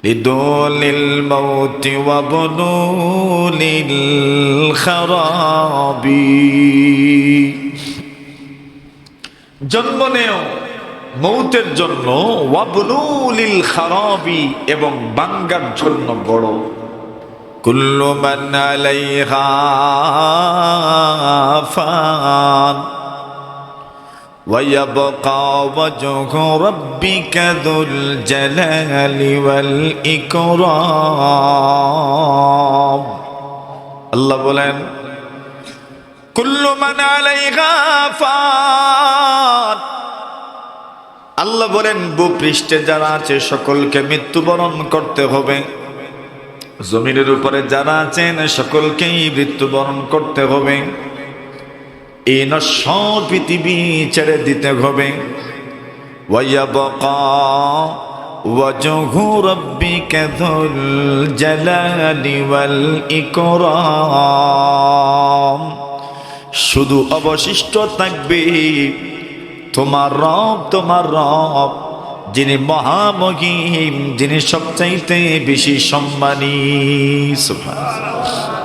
لدول الموت وبنول الخراب জন্ম নেও মৌতের জন্য ওয়াবনুলিল খারাবি এবং বাঙ্গার জন্য বড় কুল্লু মান আলাইহা ফান ويبقى وجه ربك ذو الجلال والإكرام الله বলেন كل من عليها فان আল্লাহ বলেন ভূপৃষ্ঠে যারা আছে সকলকে মৃত্যুবরণ করতে হবে জমিনের উপরে যারা আছেন সকলকেই মৃত্যুবরণ করতে হবে এই নশ্বর পৃথিবী ছেড়ে দিতে হবে ওয়ায়াবকা ওয়াজহু রাব্বিকা যুল জালালি ওয়াল ইকরাম শুধু অবশিষ্ট থাকবে তোমার রব যিনি মহামহিম যিনি সবচাইতে বেশি সম্মানী সুবহানাল্লাহ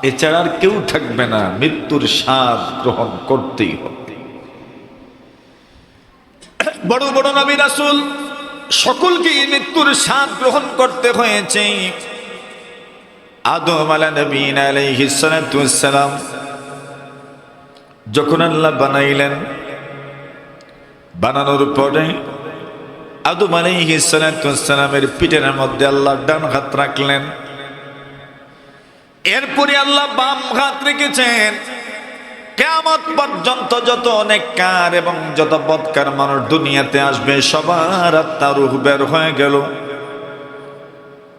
এছাড়া আর কেউ থাকবে না মৃত্যুর স্বাদ গ্রহণ করতেই হবে বড় বড় নবী রাসূল সকলকে মৃত্যুর স্বাদ গ্রহণ করতে হয়েছে আদম আলাইহিস সালাতু ওয়াস সালাম যখন আল্লাহ বানাইলেন বানানোর পরে আদম আলাইহিস সালাতু ওয়াস সালামের পিঠের মধ্যে আল্লাহ ডান হাত রাখলেন এরপরে আল্লাহ বাম হাত রেখেছেন কিয়ামত পর্যন্ত যত নেককার এবং যত বদকার মানুষ দুনিয়াতে আসবে সবার আত্মা রূহ বের হয়ে গেল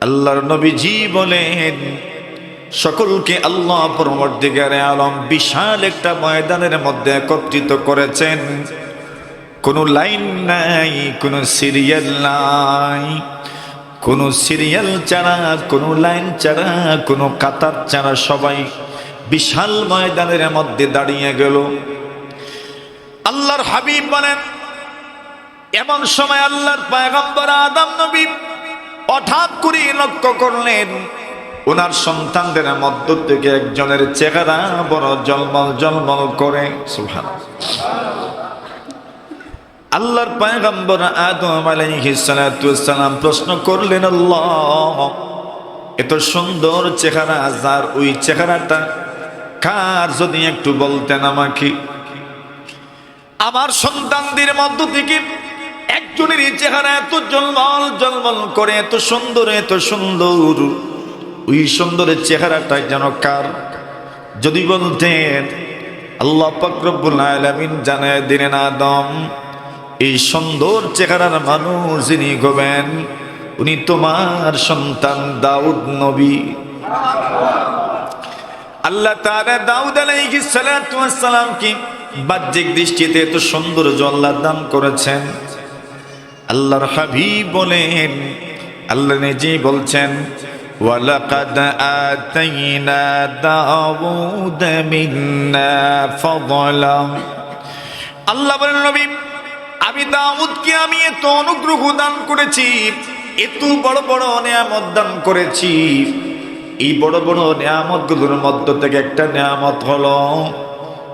আল্লাহর নবীজি বলেন সকলকে আল্লাহ পরবর্তীকারে আলম বিশাল একটা ময়দানের মধ্যে একত্রিত করেছেন কোনো লাইন নাই কোনো সিরিয়াল নাই কোনো সিরিয়াল ছাড়া কোনো লাইন ছাড়া কোনো কাতার ছাড়া সবাই বিশাল ময়দানের মধ্যে দাঁড়িয়ে গেল আল্লাহর হাবিব বলেন এমন সময় আল্লাহর পয়গম্বর আদম নবী হঠাৎ করে লক্ষ্য করলেন ওনার সন্তানদের মধ্য থেকে একজনের চেহারা বড় ঝলমল ঝলমল করে সুবহানাল্লাহ আল্লাহর পয়গম্বর আদম আলাইহিস সালাতু ওয়াস সালাম প্রশ্ন করলেন আল্লাহ এত সুন্দর চেহারা যার ওই চেহারাটা কার যদি একটু বলতেন আমাকে আমার সন্তানদের মধ্য থেকে একজনের চেহারা এত ঝলমল ঝলমল করে এত সুন্দর ওই সুন্দরের চেহারাটা যেন কার যদি বলতেন আল্লাহ পাক রব্বুল আলামিন জানায় দিলেন আদম এই সুন্দর চেহারার মানুষ যিনি হবেন উনি তোমার সন্তান দাউদ নবী আল্লাহ তাআলা দাউদ আলাইহিস সালাতু ওয়াস সালাম কি বাহ্যিক দৃষ্টিতে এত সুন্দর আল্লাহ দান করেছেন আল্লাহর হাবিব বলেন আল্লাহ নিজে বলছেন ওয়ালাকাদ আতাইনা দাউদ মিন্না ফাদলা আল্লাহ বলেন নবী আমি দাউদকে আমি এত অনুগ্রহ দান করেছি এত বড় বড় নিয়ামত দান করেছি এই বড় বড় নিয়ামতগুলোর মধ্য থেকে একটা নিয়ামত হলো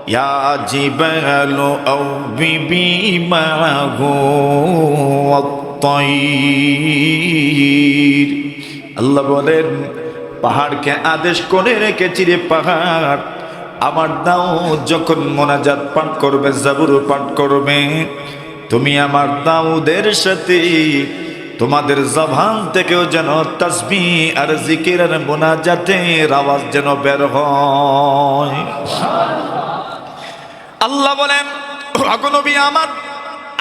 ইয়া জিবালু আউবি মাহু ওয়াত-তাইর আল্লাহ বলেন পাহাড়কে আদেশ করে রেখেছি রে পাহাড় আমার দাউদ যখন মোনাজাত পাঠ করবে জাবুর পাঠ করবে তুমি আমার দাউদের সাথে তোমাদের জবান থেকেও যেন তাসবিহ আর জিকির আর মোনাজাতের আওয়াজ যেন বের হয় আল্লাহ বলেন ওগো নবী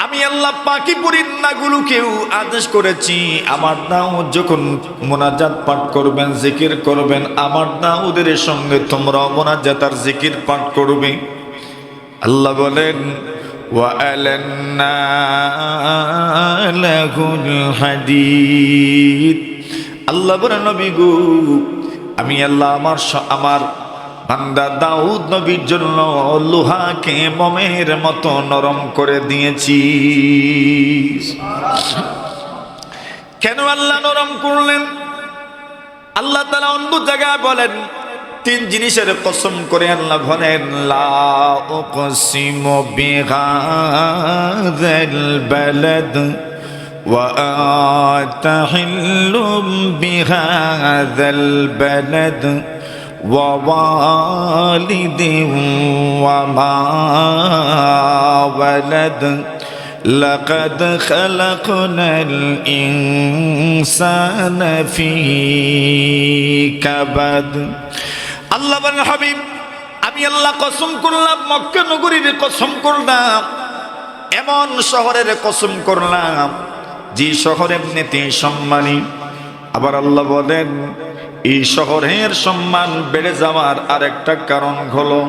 আমি আল্লাহ পাকি পরিন্নাগুলোকেও আদেশ করেছি আমার দাউদ যখন মোনাজাত পাঠ করবেন জিকির করবেন আমার দাউদের সঙ্গে তোমরা মোনাজাত আর জিকির পাঠ করবে আল্লাহ বলেন وَأَلَنَّا لَهُ الْحَدِيدَ আল্লাহ বলেন নবী গো আমি আল্লাহ আমার বান্দা দাউদ নবীর জন্য লোহাকে মোমের মতো নরম করে দিয়েছি কেন আল্লাহ নরম করলেন? আল্লাহ তাআলা অন্য জায়গায় বলেন, তিন জিনিসের কসম করে আল্লাহ বলেন, লা উকসিমু বিহাযাল বালাদ ওয়া আনতা হিল্লুম বিহাযাল বালাদ ওয়া ওয়ালিদিন ওয়া মা ওয়ালাদ লাকাদ খালাকনাল ইনসানা ফী কাবাদ। আল্লাহ বলেন, হাবিব আমি আল্লাহ কসম করলাম, মক্কা নগরীর কসম করলাম, এমন শহরের কসম করলাম যে শহর এমনিতেই সম্মানী। আবার আল্লাহ বলেন, এই শহরের সম্মান বেড়ে যাওয়ার আরেকটা কারণ হলো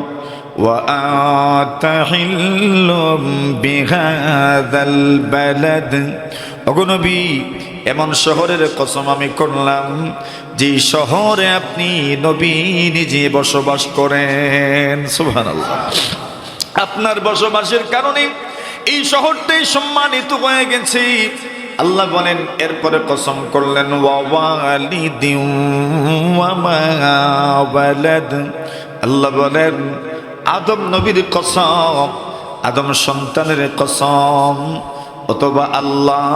ওয়া আনতা হিল্লুম বিহাযাল বালাদ। ওগো নবী, এমন শহরের কসম আমি করলাম যে শহরে আপনি নবী নিজে বসবাস করেন। সুবহানাল্লাহ। আপনার বসবাসের কারণে এই শহরটাই সম্মানিত হয়ে গেছে। আল্লাহ বলেন, এরপরে কসম করলেন ওয়া ওয়ালিদিন ওয়া মা ওয়ালাদ। আল্লাহ বলেন, আদম নবীর কসম, আদম সন্তানের কসম, অথবা আল্লাহ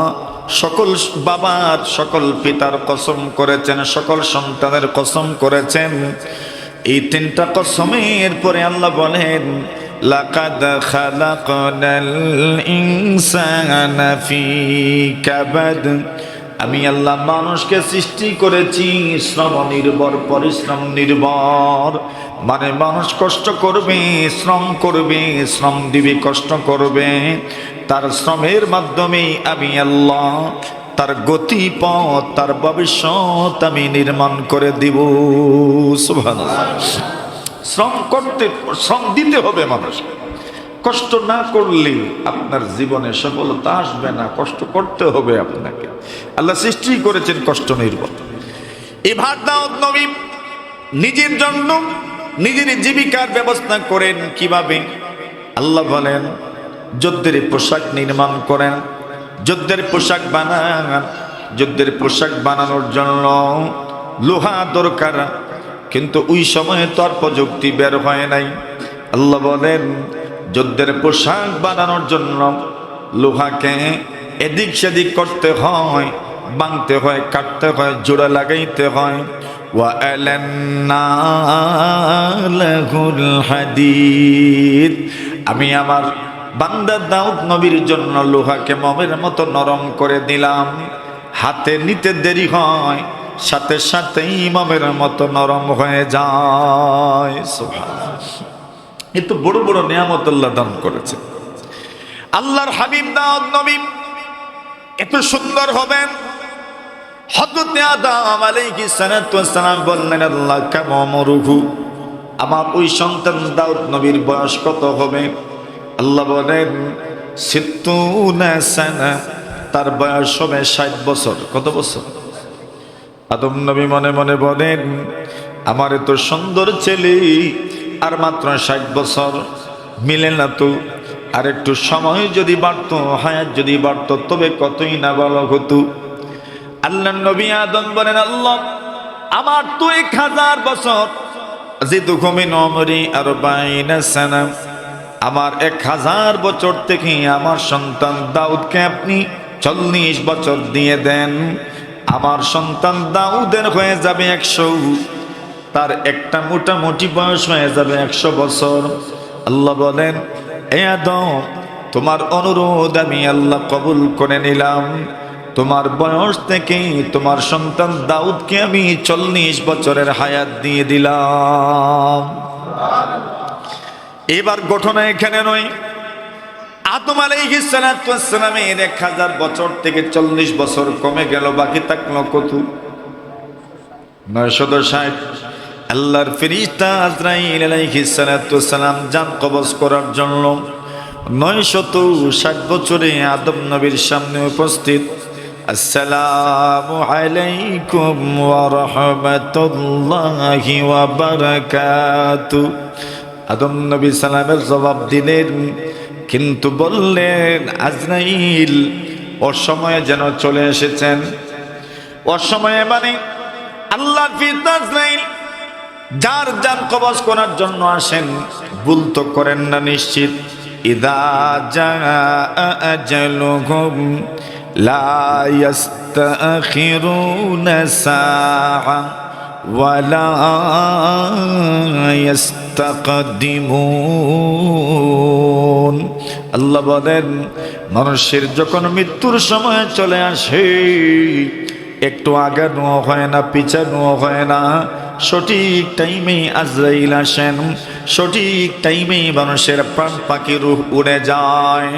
সকল বাবার সকল পিতার কসম করেছেন, সকল সন্তানের কসম করেছেন। এই তিনটা কসমের পরে আল্লাহ বলেন, লাকাদ খালাকনাল ইনসানা ফী কাবাদ। আমি আল্লাহ মানুষকে সৃষ্টি করেছি শ্রম নির্ভর, পরিশ্রম নির্ভর। মানে মানুষ কষ্ট করবে, শ্রম করবে, শ্রম দিবে, কষ্ট করবে। তার শ্রমের মাধ্যমে আমি আল্লাহ তার গতিপথ, তার ভবিষ্যৎ আমি নির্মাণ করে দিব। সুবহানাল্লাহ। শ্রম দিতে হবে মানুষকে। কষ্ট না করলে আপনার জীবনে সফলতা আসবে না, কষ্ট করতে হবে আপনাকে। আল্লাহ সৃষ্টি করেছেন কষ্ট নির্ভর। এবার দাউদ নবী নিজের জন্য নিজের জীবিকার ব্যবস্থা করেন কিভাবে? আল্লাহ বলেন, যুদ্ধের পোশাক নির্মাণ করেন, যুদ্ধের পোশাক বানান। যুদ্ধের পোশাক বানানোর জন্য লোহা দরকার, কিন্তু ওই সময়ে তো আর প্রযুক্তি বের হয় নাই। আল্লাহ বলেন, যুদ্ধের পোশাক বানানোর জন্য লোহাকে এদিক সেদিক করতে হয়, ভাঙতে হয়, কাটতে হয়, জোড়া লাগাইতে হয়। ওয়া আলান্না লাহুল হাদিদ। আমি আমার বান্দা দাউদ নবীর জন্য লোহাকে মোমের মতো নরম করে দিলাম। হাতে নিতে দেরি হয়, সাথে সাথেই মোমের মতো নরম হয়ে যায়। সুবহানাল্লাহ। এ তো বড় বড় নিয়ামত আল্লাহ দান করেছে। আল্লাহর হাবিব দাউদ নবী এত সুন্দর হবেন। হযরত আদম আলাইহিস সালাতু ওয়াস সালাম বললেন, আল্লাহ কাম আমরুহু, আমার ওই সন্তান দাউদ নবীর বয়স কত হবে? আল্লাহ বলেন, ৬০ সানা, তার বয়স হবে ৬০ বছর। কত বছর? আদম নবী মনে মনে বলেন, আমার এত সুন্দর ছেলে আর মাত্র ৬০ বছর, মিলে না তো। আর একটু সময় যদি বাড়তো, হায়াত যদি বাড়তো, তবে কতই না ভালো হতো। আল্লাহ নবী আদম বলেন, আল্লাহ আমার তো ১০০০ বছর, জিদুহু মিন উমরি ৪০ সানা, আমার ১০০০ বছর থেকে আমার সন্তান দাউদকে আপনি ৪০ বছর দিয়ে দেন। আমার সন্তান দাউদের হয়ে যাবে ১০০, তার একটা মোটামুটি বয়স হয়ে যাবে ১০০ বছর। আল্লাহ বলেন, এ আদম, তোমার অনুরোধ আমি আল্লাহ কবুল করে নিলাম। তোমার বয়স থেকে তোমার সন্তান দাউদকে আমি ৪০ বছরের হায়াত দিয়ে দিলাম। এবার ঘটনা এখানে নয়। আদম আলাইহিস সালাতু ওয়াস সালামের ১০০০ বছর থেকে ৪০ বছর কমে গেল, বাকি থাকলো কত? ৯৬০। আল্লাহর ফেরেশতা আজরাইল আলাইহিস সালাতু ওয়াস সালাম জান কবজ করার জন্য ৯৬০ বছরে আদম নবীর সামনে উপস্থিত। আসসালামু আলাইকুম ওয়া রাহমাতুল্লাহি ওয়া বারাকাতুহু। আদম নবী সালামের জবাব দিলেন, কিন্তু বললেন, আজরাইল অসময়ে যেন চলে এসেছেন, অসময়ে মানে আল্লাহ ফেরেশতা আজরাইল যার জান কবজ করার জন্য আসেন, ভুল তো করেন না নিশ্চিত। ইদা জাআ আজালুহুম লা ইস্তাখিরুনা সাআ ওয়ালা ইস্তাকদিমুন। আল্লাহ বলেন, মানুষের যখন মৃত্যুর সময় চলে আসে, একটু আগানো হয় না, পিছানো হয় না, সঠিক টাইমে আজরাইল আসেন, সঠিক টাইমে মানুষের প্রাণ পাখি রূহ উড়ে যায়,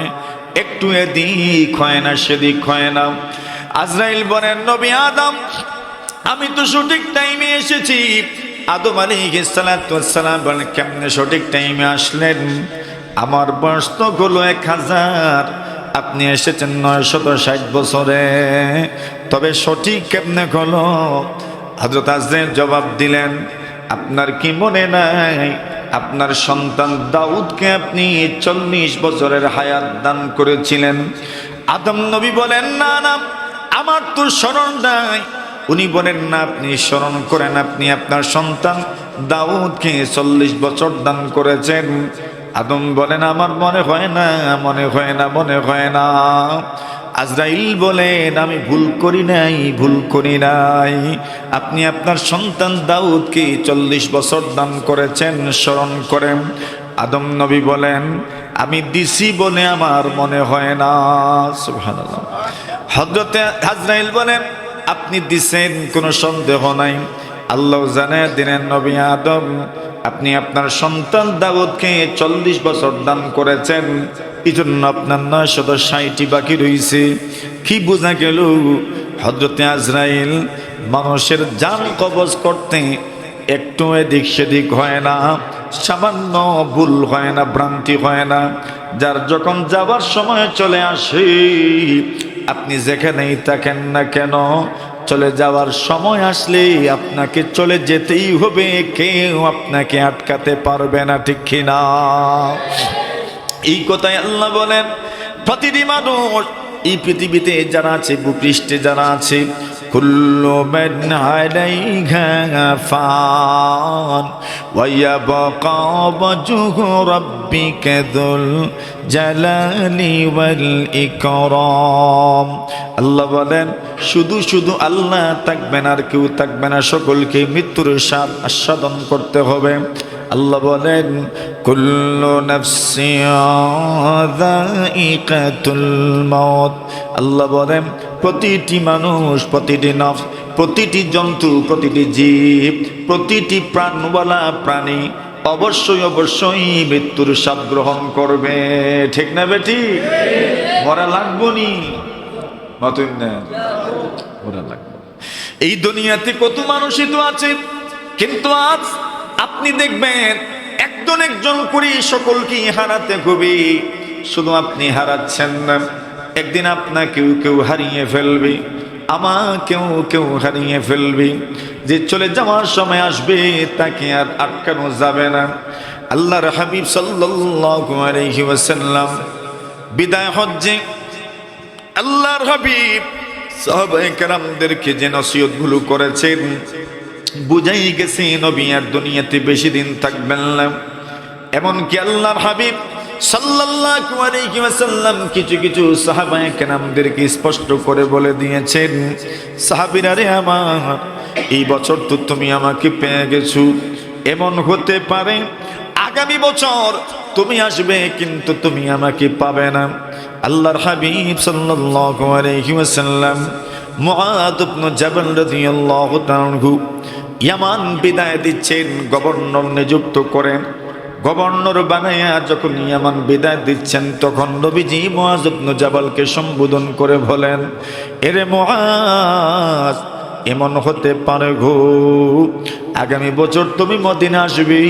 একটু এদিক হয় না সেদিক হয় না। আজরাইল বলেন, নবী আদম, আমি তো সঠিক টাইমে এসেছি। আদম আলাইহিস সালাতু ওয়াস সালাম বলেন, কেমনে সঠিক টাইমে আসলেন? আমার বয়স তো হলো 1000, আপনি এসেছেন 960 বছরে, তবে সঠিক কেমনে হলো? হযরত আজরাইল জবাব দিলেন, আপনার কি মনে নাই আপনার সন্তান দাউদকে আপনি 40 বছরের হায়াত দান করেছিলেন? আদম নবী বলেন, না না, আমার তো স্মরণ নাই। উনি বলেন, না, আপনি স্মরণ করেন, আপনি আপনার সন্তান দাউদকে 40 বছর দান করেছেন। আদম বলেন, আমার মনে হয় না, মনে হয় না, মনে হয় না। আজরাইল বলেন, আমি ভুল করি নাই, ভুল করি নাই। আপনি আপনার সন্তান দাউদকে 40 বছর দান করেছেন, স্মরণ করেন। আদম নবী বলেন, আমি দিছি বলে আমার মনে হয় না। সুবহানাল্লাহ। হযরতে আজরাইল বলেন, আপনি দিছেন, কোনো সন্দেহ নাই। আল্লাহ জানে দিলেন, নবী আদম, আপনি আপনার সন্তান দাউদকে 40 বছর দান করেছেন, এই জন্য আপনার 960টি বাকি রয়েছে। কি বোঝা গেল? হযরতে আজরাইল মানুষের জান কবজ করতে একটু এদিক সেদিক হয় না, সামান্য ভুল হয় না, ভ্রান্তি হয় না। যার যখন যাবার সময় চলে আসে, আপনি যেখানেই থাকেন না কেন, চলে যাওয়ার সময় আসলে আপনাকে চলে যেতেই হবে, কেউ আপনাকে আটকাতে পারবে না, ঠিক কিনা? এই কথাই আল্লাহ বলেন, প্রতিটি মানুষ এই পৃথিবীতে যারা আছে, ভূপৃষ্ঠে যারা আছে, কুল্লু মান আলাইহা ফান ওয়া ইয়াবকা ওয়াজহু রাব্বিকা যুল জালালি ওয়াল ইকরাম। আল্লাহ বলেন, শুধু শুধু আল্লাহ থাকবেন, আর কেউ থাকবে না, সকলকে মৃত্যুর স্বাদ আস্বাদন করতে হবে। আল্লাহ বলেন, কুল্লু নাফসিন যায়িকাতুল মাউত। আল্লাহ বলেন, প্রতিটি মানুষ, প্রতিটি নফস, প্রতিটি জন্তু, প্রতিটি জীব, প্রতিটি প্রাণওয়ালা প্রাণী অবশ্যই অবশ্যই মৃত্যুর স্বাদ গ্রহণ করবে, ঠিক না বেটি? মরা লাগবো নি, মতন না, মরা লাগবে। এই দুনিয়াতে কত মানুষই তো আছে, কিন্তু আজ আপনি দেখবেন একজন একজন করে সকলকে হারাতে হবে। শুধু আপনি হারাচ্ছেন না, একদিন আপনাকেও কেউ হারিয়ে ফেলবে, আমাকেও কেউ হারিয়ে ফেলবে। যে চলে যাওয়ার সময় আসবে তাকে আর আটকানো যাবে না। আল্লাহর হাবিব সাল্লাল্লাহু আলাইহি ওয়াসাল্লাম বিদায় হজ্জে আল্লাহর হাবিব সাহাবায়ে কেরামদেরকে যে নসিহতগুলো করেছেন, বুঝাই গেছে নবী আর দুনিয়াতে বেশি দিন থাকবেন না। এমনকি আল্লাহর হাবিব সাল্লাল্লাহু আলাইহি ওয়াসাল্লাম কিছু কিছু সাহাবায়ে কেরামদেরকে স্পষ্ট করে বলে দিয়েছেন, সাহাবীরা রে আমার, এই বছর তো তুমি আমাকে পেয়ে গেছো, এমন হতে পারে আগামী বছর তুমি আসবে কিন্তু তুমি আমাকে পাবে না। আল্লাহর হাবিব সাল্লাল্লাহু আলাইহি ওয়াসাল্লাম মুআদ ইবনে জাবাল রাদিয়াল্লাহু তাআলা ইয়ামান বিদায় দিচ্ছেন, গভর্নর নিযুক্ত করেন। গভর্নর বানায়া যখন ইয়ামান বিদায় দিচ্ছেন, তখন নবীজি মুআজ ইবনে জাবালকে সম্বোধন করে বলেন, এরে মুআজ, এমন হতে পারে গো আগামী বছর তুমি মদিনা আসবে,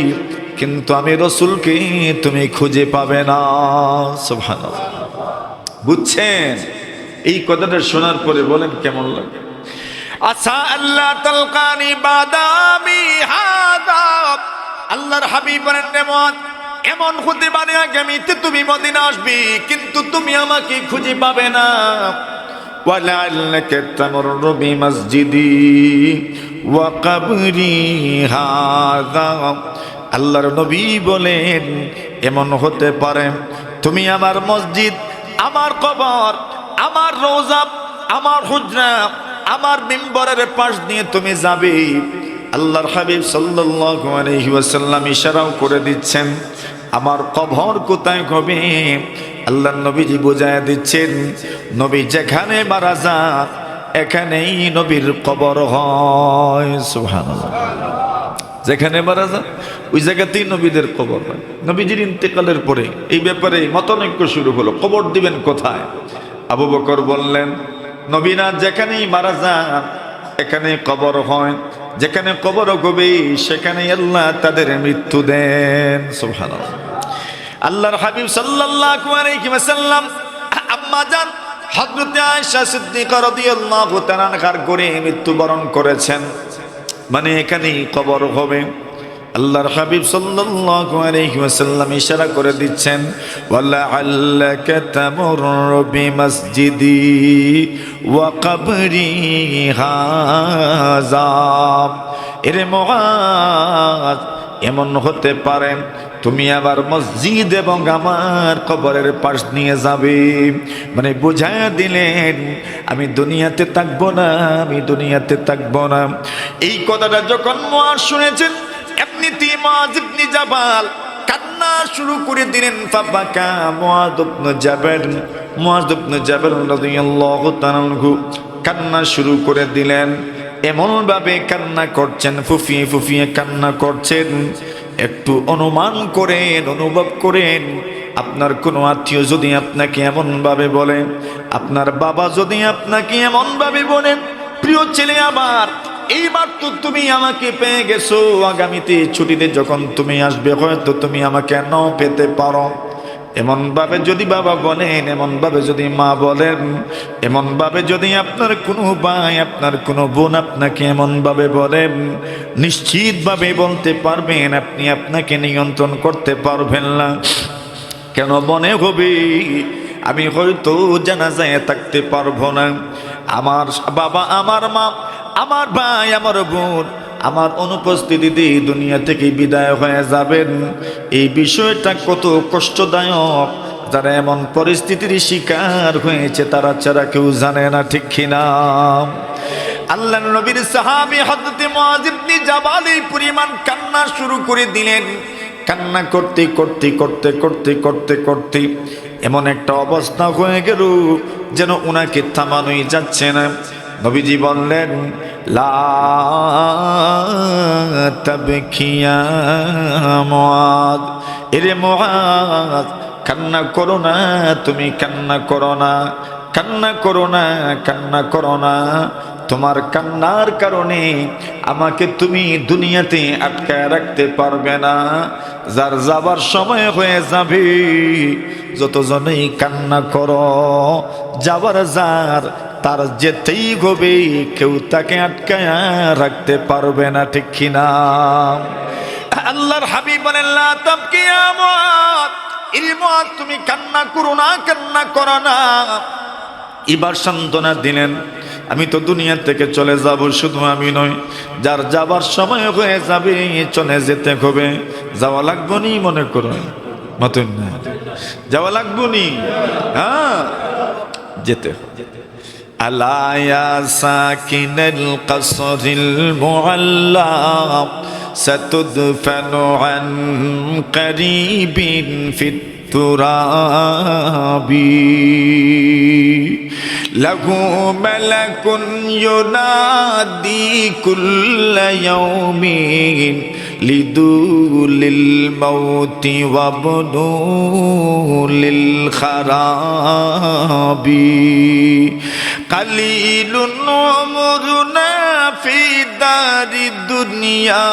কিন্তু আমি রাসূলকে তুমি খুঁজে পাবে না। সুবহানাল্লাহ। বুঝছেন? এই কথাটা শোনার পরে বলেন কেমন লাগে? আসা আল্লাহ তালকানি বাদামি হাদা। আল্লাহর হাবিব বলেন, এমন হতে পারে আগামীতে তুমি মদিনা আসবে, কিন্তু তুমি আমাকে খুঁজে পাবে না। ওয়ালাআল্লাকা তামুররু বিমাসজিদি ওয়া কবরি হাযা। আল্লাহর নবী বলেন, এমন হতে পারে তুমি আমার মসজিদ, আমার কবর, আমার রওজা, আমার হুজরা, আমার মিম্বরের পাশ দিয়ে তুমি যাবে। আল্লাহর হাবিব সাল্লাল্লাহু আলাইহি ওয়াসাল্লাম ইশারাও করে দিচ্ছেন আমার কবর কোথায় হবে। আল্লাহর নবীজি বুঝায় দিচ্ছেন, নবী যেখানে মারা যান এখানেই নবীর কবর হয়। সুবহানাল্লাহ। যেখানে মারা যান ওই জায়গাতেই নবীদের কবর হয়। নবীজির ইন্তেকালের পরে এই ব্যাপারে মতানৈক্য শুরু হলো, কবর দিবেন কোথায়? আবু বকর বললেন, নবীরা যেখানেই মারা যান এখানে কবর হয়, যেখানে কবর হবে সেখানে আল্লাহ তাদের মৃত্যু দেন। সুবহানাল্লাহ। আল্লাহর হাবিব সাল্লাল্লাহু আলাইহি ওয়াসাল্লাম আম্মা জান হযরত আয়েশা সিদ্দিকা রাদিয়াল্লাহু তাআলা আনহার ঘরে মৃত্যুবরণ করেছেন, মানে এখানেই কবর হবে। আল্লাহর হাবিব সাল্লাল্লাহু আলাইহি ওয়াসাল্লাম ইশারা করে দিচ্ছেন, ওয়ালাআল্লাকা তামুররু বিমাসজিদি ওয়া কবরি হাযা। এরে মুআজ, এমন হতে পারে তুমি আবার মসজিদ এবং আমার কবরের পাশ নিয়ে যাবে। মানে বুঝায়া দিলেন আমি দুনিয়াতে থাকবো না, আমি দুনিয়াতে থাকবো না। এই কথাটা যখন মুআজ শুনেছেন, এমনিতেই মুআজ ইবনে জাবাল কান্না শুরু করে দিলেন। ফাবাকা মুআজ ইবনে জাবাল, মুআজ ইবনে জাবাল রাদিয়াল্লাহু তাআলা আনহু কান্না শুরু করে দিলেন। এমন ভাবে কান্না করছেন, ফুফিয়ে ফুফিয়ে কান্না করছেন। একটু অনুমান করেন, অনুভব করেন, আপনার কোনো আত্মীয় যদি আপনাকে এমন ভাবে বলে, আপনার বাবা যদি আপনাকে এমন ভাবে বলেন, প্রিয় ছেলে আমার এইবার তো তুমি আমাকে পেয়ে গেছো, আগামীতে ছুটিতে যখন তুমি আসবে হয়তো তুমি আমাকে নাও পেতে পারো। এমন ভাবে যদি বাবা বলেন, এমন ভাবে যদি মা বলেন, এমন ভাবে যদি আপনার কোনো ভাই, আপনার কোনো বোন আপনাকে এমন ভাবে বলেন, নিশ্চিত ভাবে বলতে পারবেন আপনি আপনাকে নিয়ন্ত্রণ করতে পারবেন না। কেন মনে হবে আমি হয়তো জানাজায় থাকতে পারবো না, আমার বাবা, আমার মা, আমার ভাই, আমার বোন আমার অনুপস্থিতিতে দুনিয়া থেকে বিদায় হয়ে যাবেন। এই বিষয়টা কত কষ্টদায়ক, যারা এমন পরিস্থিতির শিকার হয়েছে তারা ছাড়া কেউ জানে না, ঠিক কিনা? আল্লাহর নবীর সাহাবী হযরত মুআজ ইবনে জাবাল এই পরিমাণ কান্না শুরু করে দিলেন। কান্না করতে করতে করতে করতে করতে করতে এমন একটা অবস্থা হয়ে গেল যেন উনাকে থামানোই যাচ্ছে না। নবীজি বললেন, লা তাবকিয়া মুআজ, এরে মুআজ কান্না করো না, তুমি কান্না করো না, কান্না করো না, কান্না করো না। তোমার কান্নার কারণে আমাকে তুমি দুনিয়াতে আটকায় রাখতে পারবে না। যার যাবার সময় হয়ে যাবে, যতজনেই কান্না করো, যাবার যার তার যেতেই হবে, কেউ তাকে আটকায় রাখতে পারবে না, ঠিক কিনা? আল্লাহর হাবিব বলেন, লা তাবকিয়া মুআজ, এই মুআজ তুমি কান্না করো না, কান্না করো না। এবার সান্ত্বনা দিলেন, আমি তো দুনিয়া থেকে চলে যাব, শুধু আমি নয়, যার যাবার সময় হয়ে যাবে চলে যেতে হবে। যাওয়া লাগবো নি, মনে করো মতন না, যাওয়া লাগবো নি, হ্যাঁ যেতে। আলা ইয়া সাকিনাল কসরিল মুআল্লা সাতুদফানু আন করিবিন ফিত তুরাবি লাহু মালাকুন ইউনাদি কুল্লা ইয়াউমিন লিদুলিল মাউতি ওয়াবনুলিল খারাবি কালিলুন উমরুনা ফি দারিদ দুনিয়া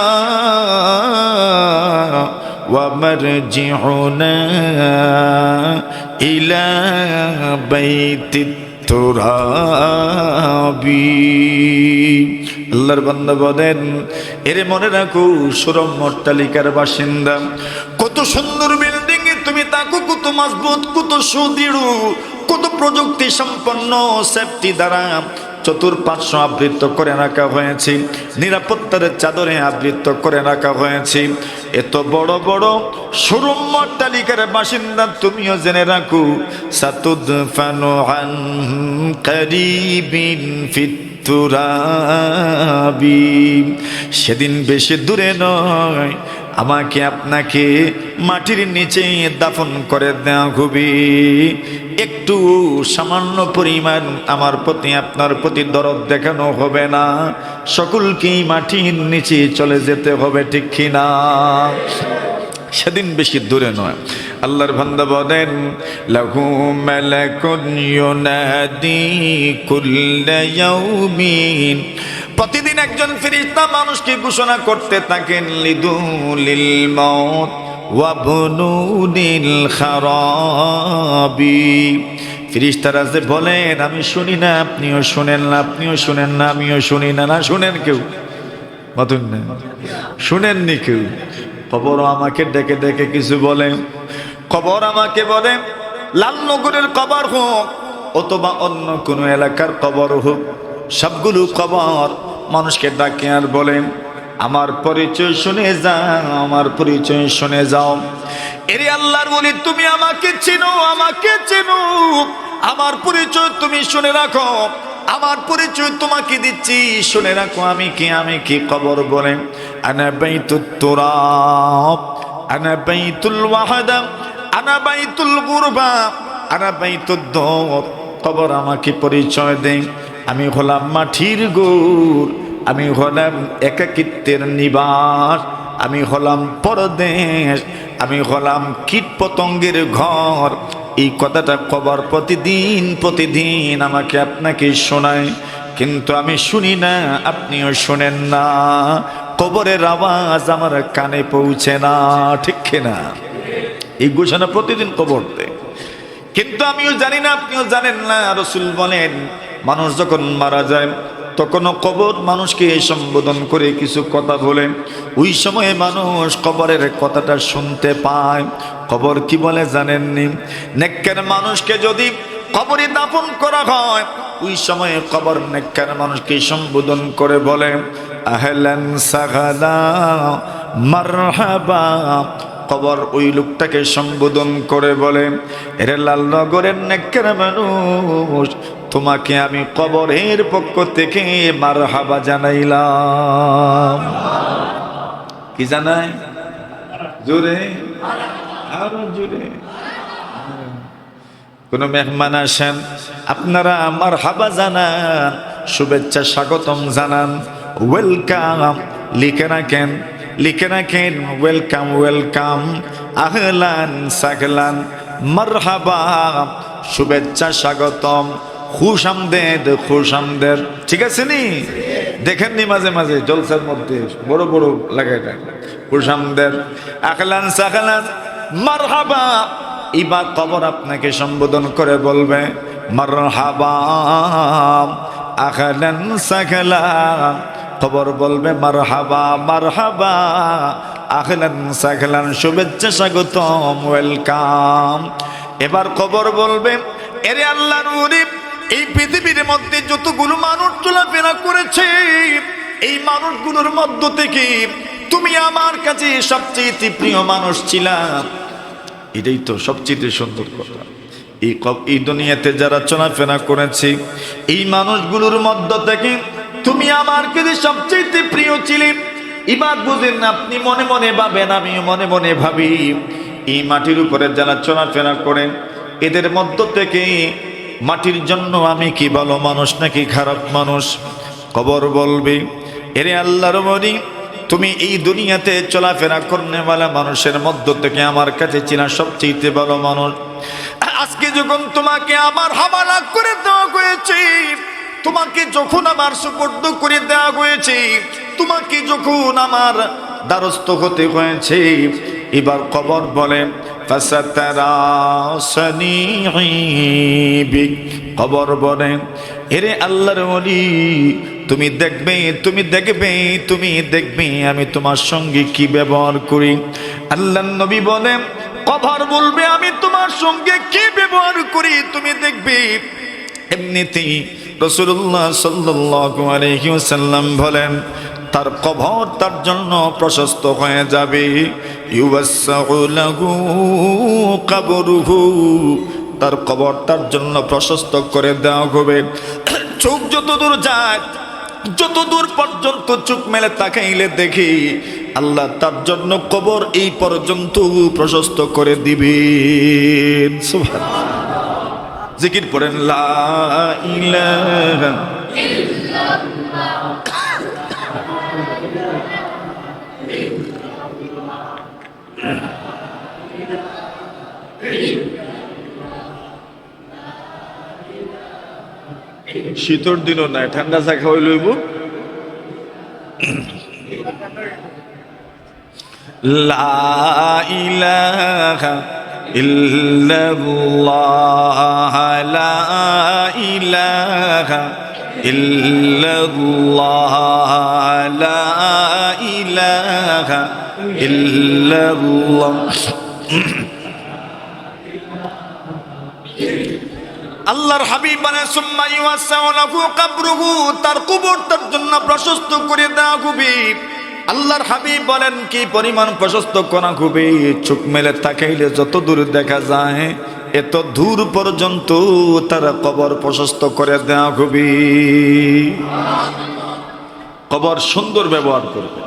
ওয়া মারজিউনা ইলা বাইতিত তুরাবি। আল্লাহর বান্দা বলেন, এরে মনে রাখো, সুরম অট্টালিকার বাসিন্দা, কত সুন্দর বিল্ডিং এ তুমি থাকো, কত মজবুত, কত সুদৃঢ়, কত প্রযুক্তি সম্পন্ন সেফটি দ্বারা চতুর্পার্শ্ব আবৃত করে রাখা হয়েছে, নিরাপত্তার চাদরে আবৃত করে রাখা হয়েছে। এত বড় বড় শোরুম অট্টালিকার বাসিন্দা তুমিও জেনে রাখো, সাতুদফানু আন কারিবিন ফিত তুরাবি, সেদিন বেশি দূরে নয়, আমাকে আপনাকে মাটির নিচে দাফন করে দেওয়া হবে। একটু সামান্য পরিমাণ আমার প্রতি আপনার প্রতি দরদ দেখানো হবে না, সকলকেই মাটির নিচে চলে যেতে হবে, ঠিক কিনা? সেদিন বেশি দূরে নয়। আল্লাহর বান্দা বলেন, লাহু মালাকুন ইউনাদি কুল্লা ইয়াউমিন, প্রতিদিন একজন ফেরেশতা মানুষকে ঘোষণা করতে থাকেন, লিদুলিল মাউত ওয়া বুনুনিল খারাবি। ফেরেশতারা যে বলেন, আমি শুনি না, আপনিও শুনেন না, আপনিও শুনেন না, আমিও শুনি না। না শুনেন কেউ? মতন না, শুনেননি কেউ? কবর আমাকে ডেকে ডেকে কিছু বলে। কবর আমাকে বলে, লালনগরের কবর হোক অথবা অন্য কোনো এলাকার কবর হোক, সবগুলো কবর মানুষকে ডাকে আর বলে, আমার পরিচয় শুনে যাও, আমার পরিচয় শুনে যাও। এরে আল্লাহর বলি, তুমি আমাকে চেনো, আমাকে চেনো, আমার পরিচয় তুমি শুনে রাখো, আমার পরিচয় তোমাকে দিচ্ছি, শুনে রাখো আমি কি, আমি কি? কবর বলে, আনা বাইতুত তুরাব, আনা বাইতুল ওয়াহদা, আনা বাইতুল গুরবা, আনা বাইতুদ দর। কবর আমাকে পরিচয় দেয়, আমি হলাম মাটির গোর, আমি হলাম একাকিত্বের নিবাস, আমি হলাম পরদেশ, আমি হলাম কীট পতঙ্গের ঘর। এই কথাটা কবর প্রতিদিন প্রতিদিন আমাকে আপনাকে শোনায়, কিন্তু আমি শুনি না, আপনিও শোনেন না। কবরের আওয়াজ আমার কানে পৌঁছে না, ঠিক কিনা? এই ঘোষণা প্রতিদিন কবর দেয়, কিন্তু আমিও জানি না, আপনিও জানেন না। রাসূল বলেন, মানুষ যখন মারা যায় তখনও কবর মানুষকে সম্বোধন করে কিছু কথা বলে, ওই সময়ে মানুষ কবরের কথাটা শুনতে পায়। কবর কি বলে জানেননি? নেককার মানুষকে যদি কবরে দাফন করা হয়, ওই সময়ে কবর নেককার মানুষকে সম্বোধন করে বলে, আহলান সাহালা মারহাবা। কবর ওই লোকটাকে সম্বোধন করে বলে, এরে লালনগরের নেককার মানুষ, তোমাকে আমি কবরের পক্ষ থেকে মারহাবা জানাইলাম। কি জানাই? জোরে, আরো জোরে। কোন মেহমান আসেন, আপনারা মারহাবা জানান, শুভেচ্ছা স্বাগতম জানান, ওয়েলকাম লিখে রাখেন, লিখে রাখেন, ওয়েলকাম ওয়েলকাম, আহলান সাহলান, মারহাবা, শুভেচ্ছা স্বাগতম, খুশ আমদেদ, খুশ আমদেদ। ঠিক আছে নি? দেখেননি মাঝে মাঝে জলসার মধ্যে বড় বড় লাগাই থাকে, খুশ আমদেদ, আহলান সাহলান, মারহাবা। এবার কবর আপনাকে সম্বোধন করে বলবে, মারহাবা আহলান সাহলান। কবর বলবে, মারহাবা মারহাবা আহলান সাহলান, শুভেচ্ছা স্বাগতম, ওয়েলকাম। এবার কবর বলবে, এরে আল্লাহর ওলি, এই পৃথিবীর মধ্যে যতগুলো মানুষ চলাফেরা করেছে, এই মানুষগুলোর মধ্য থেকে তুমি আমার কাছে সবচেয়ে প্রিয় মানুষ ছিলা। এটাই তো সবচেয়ে সুন্দর কথা। এই দুনিয়াতে যারা চলাফেরা করেছে, এই মানুষগুলোর মধ্য থেকে তুমি আমার কাছে সবচেয়ে প্রিয় ছিলে। এবার বুঝেন, আপনি মনে মনে ভাবেন, আমিও মনে মনে ভাবি, এই মাটির উপরে যারা চলাফেরা করেন, এদের মধ্য থেকে মাটির জন্য আমি কি ভালো মানুষ নাকি খারাপ মানুষ? কবর বলবে, এরে আল্লাহর ওলি, তুমি এই দুনিয়াতে চলাফেরা করনেওয়ালা মানুষের মধ্য থেকে আমার কাছে চিনা সবচেয়ে ভালো মানুষ। আজকে যখন তোমাকে আমার হাওয়ালা করে দেওয়া হয়েছে, তোমাকে যখন আমার সুপর্দ করে দেওয়া হয়েছে, তোমাকে যখন আমার দ্বারস্থ হতে হয়েছে, এবার কবর বলে, কবর বলে, এরে আল্লাহর ওলি, তুমি দেখবে, তুমি দেখবে, তুমি দেখবে আমি তোমার সঙ্গে কি ব্যবহার করি। আল্লাহর নবী বলেন, কবর বলবে আমি তোমার সঙ্গে কি ব্যবহার করি তুমি দেখবে। এমনিতেই রাসূলুল্লাহ সাল্লাল্লাহু আলাইহি ওয়াসাল্লাম বলেন তার কবর তার জন্য প্রশস্ত হয়ে যাবে। ইউসাউ লাহু কবরুহু, তার কবর তার জন্য প্রশস্ত করে দেওয়া হবে। চোখ যত দূর যায়, যত দূর পর্যন্ত চোখ মেলে তাকাইলে দেখি আল্লাহ তার জন্য কবর এই পর্যন্ত প্রশস্ত করে দিবেন। সুবহানাল্লাহ। জিকির পড়েন লা ইলাহা ইল্লাল্লাহ। শীতর দিনও নাই, ঠান্ডা চা খাওয়াই লইব। লা ইলাহা ইল্লাল্লাহ, লা ইলাহা ইল্লাল্লাহ, লা ইলাহা ইল্লাল্লাহ। আল্লাহর হাবিব বলেন সুম্মা ইউসাউ লাহু কবরুহু, তার কবর তার জন্য প্রশস্ত করে দেওয়া হবে। আল্লাহর হাবিব বলেন কি পরিমাণ প্রশস্ত করা হবে, চোখ মেলে তাকাইলে যত দূর দেখা যায় এত দূর পর্যন্ত তার কবর প্রশস্ত করে দেওয়া হবে। কবর সুন্দর ব্যবহার করবে,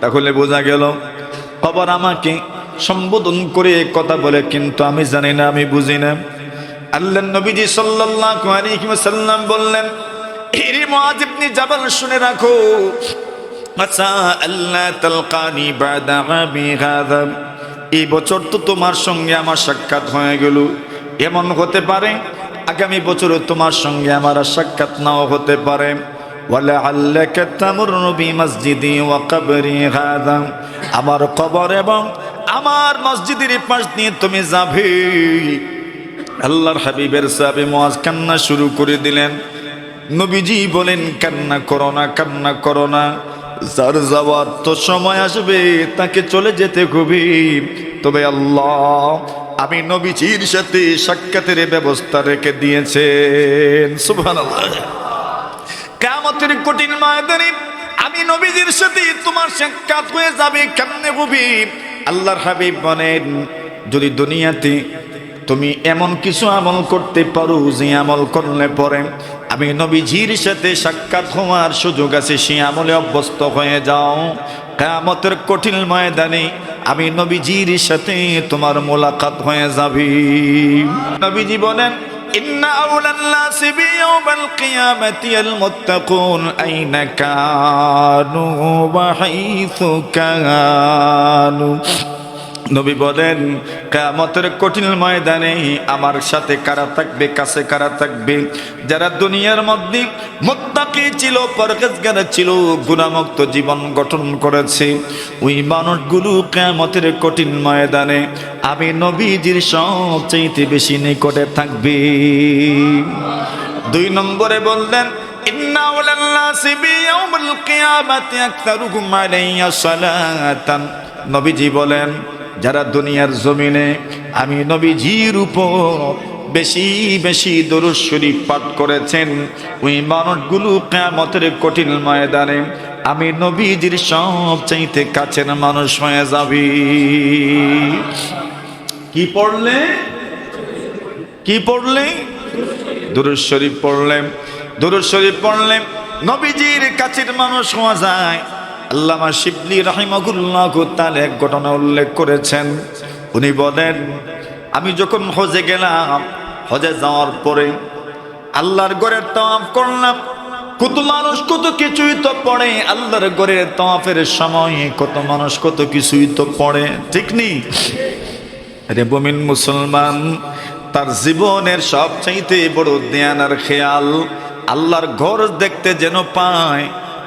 তাহলে বোঝা গেল কবর আমাকে সম্বোধন করে কথা বলে, কিন্তু আমি জানি না, আমি বুঝি না। আল্লাহর নবীজি সাল্লাল্লাহু আলাইহি ওয়াসাল্লাম বললেন হে মুআয ইবনে জাবাল শুনে রাখো, আচ্ছা আল্লাহ তালকানি বাদা আবি হাযা, এই বছর তো তোমার সঙ্গে আমার সাক্ষাৎ হয়ে গেল, এমন হতে পারে আগামী বছরও তোমার সঙ্গে আমার সাক্ষাৎ নাও হতে পারে। ওয়ালা আল্লাকা তামুরু বিমসজিদি ওয়া কবরি হাযা, আমার কবর এবং আমার মসজিদের পাশ দিয়ে তুমি যাবে। আল্লাহর হাবিবের সাহাবী মুআয কান্না শুরু করে দিলেন। নবীজি বলেন কান্না করো না, কান্না করো না, যার যাওয়ার তো সময় আসবে তাকে চলে যেতে হবে, তবে আল্লাহ আমি নবীজির সাথে সাক্ষাতের ব্যবস্থা রেখে দিয়েছেন। সুবহানাল্লাহ। কিয়ামতের কঠিন ময়দানে আমি নবীজির সাথে তোমার সাক্ষাৎ হয়ে যাবে, কেমনে হবে? আল্লাহর হাবিব বলেন যদি দুনিয়াতে তুমি এমন কিছু আমল করতে পারো যে আমল করলে পরে আমি নবীজির সাথে সাক্ষাৎ হওয়ার সুযোগ আছে, সে আমলে অভ্যস্ত হয়ে যাও। কিয়ামতের কঠিন ময়দানে আমি নবীজির সাথে তোমার মোলাকাত হয়ে যাবে। নবীজি বলেন ইন্না আউলান নাসি বিয়াউমিল কিয়ামাতি আল মুত্তাকুন আইনা কানু ওয়া হাইসু কানু। নবী বলেন কিয়ামতের কঠিন ময়দানে আমার সাথে কারা থাকবে, কাছে কারা থাকবে? যারা দুনিয়ার মধ্যে মুত্তাকি ছিল, পরহেজগার ছিল, গুনাহমুক্ত জীবন গঠন করেছে, ওই মানুষগুলো কিয়ামতের কঠিন ময়দানে আমি নবীজির সবচেয়ে বেশি নিকটে থাকবে। 2 নম্বরে বললেন ইন্না আউলান নাসি বিয়াউমিল কিয়ামাতি আকতারুহুম আলাইয়া সালাতান। নবীজি বলেন যারা দুনিয়ার জমিনে আমি নবীজির উপর বেশি বেশি দরুদ শরীফ পাঠ করেছেন, ওই মানুষগুলো কিয়ামতের কঠিন ময়দানে আমি নবীজির সবচাইতে কাছের মানুষ হয়ে যাবে। কি পড়লে? কি পড়লে? দরুদ শরীফ পড়লে। দরুদ শরীফ পড়লে নবীজির কাছের মানুষ হওয়া যায়। আল্লামা শিবলি রাহিমাহুল্লাহু তাআলা এক ঘটনা উল্লেখ করেছেন। উনি বলেন আমি যখন হজে গেলাম, হজে যাওয়ার পরে আল্লাহর ঘরের তাওয়াফ করলাম, কত মানুষ কত কিছুই তো পড়ে, আল্লাহর ঘরের তাওয়াফের সময় কত মানুষ কত কিছুই তো পড়ে, ঠিক নেই? রে মুমিন মুসলমান, তার জীবনের সবচাইতে বড় ধ্যান আর খেয়াল আল্লাহর ঘর দেখতে যেন পায়,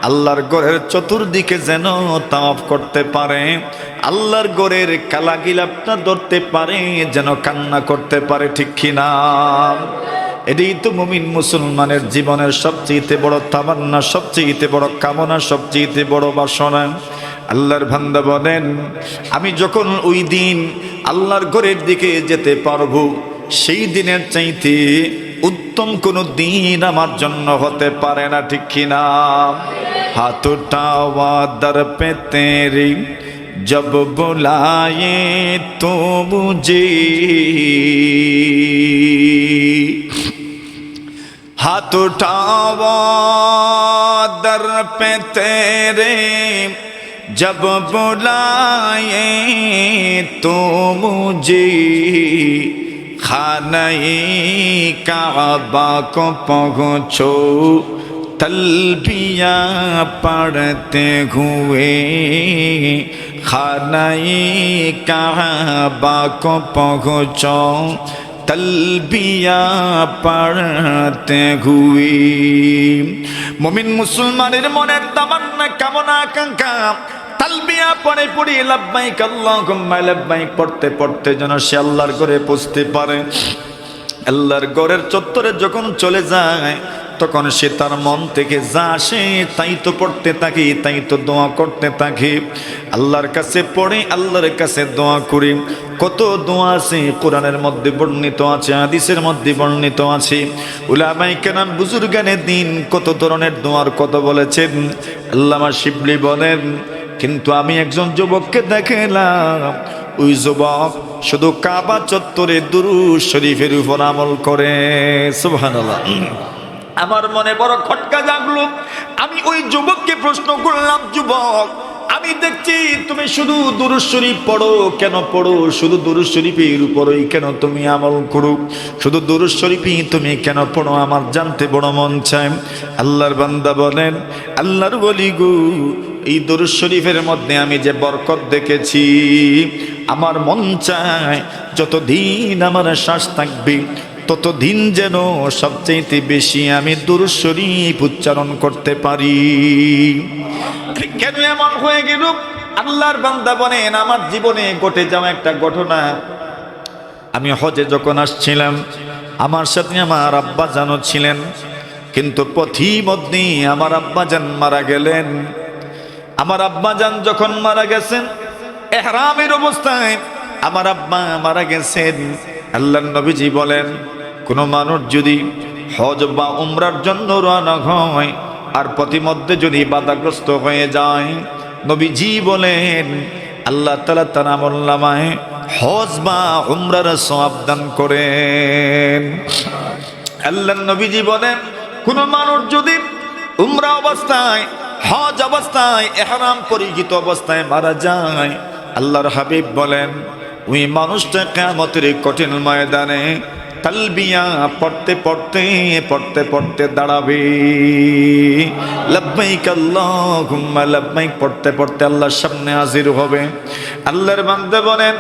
আল্লাহর ঘরের চতুর্দিকে যেন তাওয়াফ করতে পারে, আল্লাহর ঘরের কালাগিলাপটা ধরতে পারে, যেন কান্না করতে পারে, ঠিক কিনা? এটাই তো মুমিন মুসলমানের জীবনের সবচেয়ে বড় তামান্না, সবচেয়ে বড় কামনা, সবচেয়ে বড় বাসনা। আল্লাহর বান্দা বলেন আমি যখন ওই দিন আল্লাহর ঘরের দিকে যেতে পারবো, সেই দিনের চাইতে উত্তম কোনো দিন আমার জন্য হতে পারে না, ঠিক কিনা? হাত উঠাওয়া দর পে তেরি जब बुलाए तो मुझे, हाथ उठाओ दर पे तेरे जब बुलाए तो मुझे, खाने काबा को पहुँचो तलबिया पढ़ते हुए, खाने काबा को पहुँचो तलबिया पढ़ते हुए। मुमिन मुसलमानेर मनेर तामान्ना कामना आकांक्षा তালবিয়া পড়ে পড়ে লাব্বাইক আল্লাহুম্মা লাব্বাইক পড়তে পড়তে যেন সে আল্লাহর ঘরে পৌঁছতে পারে। আল্লাহর ঘরের চত্বরে যখন চলে যায় তখন সে তার মন থেকে যা আসে তাই তো পড়তে থাকে, তাই তো দোয়া করতে থাকে। আল্লাহর কাছে পড়ে, আল্লাহর কাছে দোয়া করি। কত দোয়া আছে কোরআনের মধ্যে বর্ণিত আছে, হাদিসের মধ্যে বর্ণিত আছে। উলামায়ে কেরাম বুজুর্গানে দিন কত ধরনের দোয়ার কথা বলেছেন। আল্লামা শিবলি বলেন, কিন্তু আমি একজন যুবককে দেখলাম, ওই যুবক শুধু কাবা চত্বরে দুরূদ শরীফের উপর আমল করে। সুবহানাল্লাহ। আমার মনে বড় খটকা জাগলো। আমি ওই যুবককে প্রশ্ন করলাম, যুবক আমি দেখছি তুমি শুধু দুরূদ শরীফ পড়ো, কেন পড়ো? শুধু দুরূদ শরীফের উপরই কেন তুমি আমল করো? শুধু দুরূদ শরীফই তুমি কেন পড়ো? আমার জানতে বড় মন চায়। আল্লাহর বান্দা বলেন, আল্লাহর ওলি গো, এই দুরূদ শরীফের মধ্যে আমি যে বরকত দেখেছি, আমার মন চায় যতদিন আমার শ্বাস থাকবে ততদিন যেন সবচেয়ে বেশি আমি দুরূদ শরীফ উচ্চারণ করতে পারি। কেন এমন হয়ে গেল? আল্লাহর বান্দা বলেন, আমার জীবনে ঘটে যাওয়া একটা ঘটনা। আমি হজে যখন আসছিলাম, আমার সাথে আমার আব্বা জানও ছিলেন, কিন্তু পথিমধ্যে আমার আব্বা জান মারা গেলেন। আমার আব্বা জান যখন মারা গেছেন, ইহরামের অবস্থায় আমার আব্বা মারা গেছেন। আল্লাহর নবীজি বলেন, কোনো মানুষ যদি হজ বা উমরার জন্য রওনা হয় আর পথিমধ্যে যদি বাধাগ্রস্ত হয়ে যায়, নবীজি বলেন আল্লাহ তাআলা তার আমলনামায় হজ বা উমরার সওয়াব দান করেন। আল্লাহর নবীজি বলেন, কোনো মানুষ যদি উমরা অবস্থায়, হজ অবস্থায়, ইহরাম পরিহিত অবস্থায় মারা যায়, আল্লাহর হাবিব বলেন ওই মানুষটা কিয়ামতের কঠিন ময়দানে তালবিয়া পড়তে পড়তে পড়তে পড়তে দাঁড়াবে। লাব্বাইক আল্লাহুম্মা লাব্বাইক পড়তে পড়তে আল্লাহর সামনে হাজির হবে। আল্লাহর বান্দা বলেন,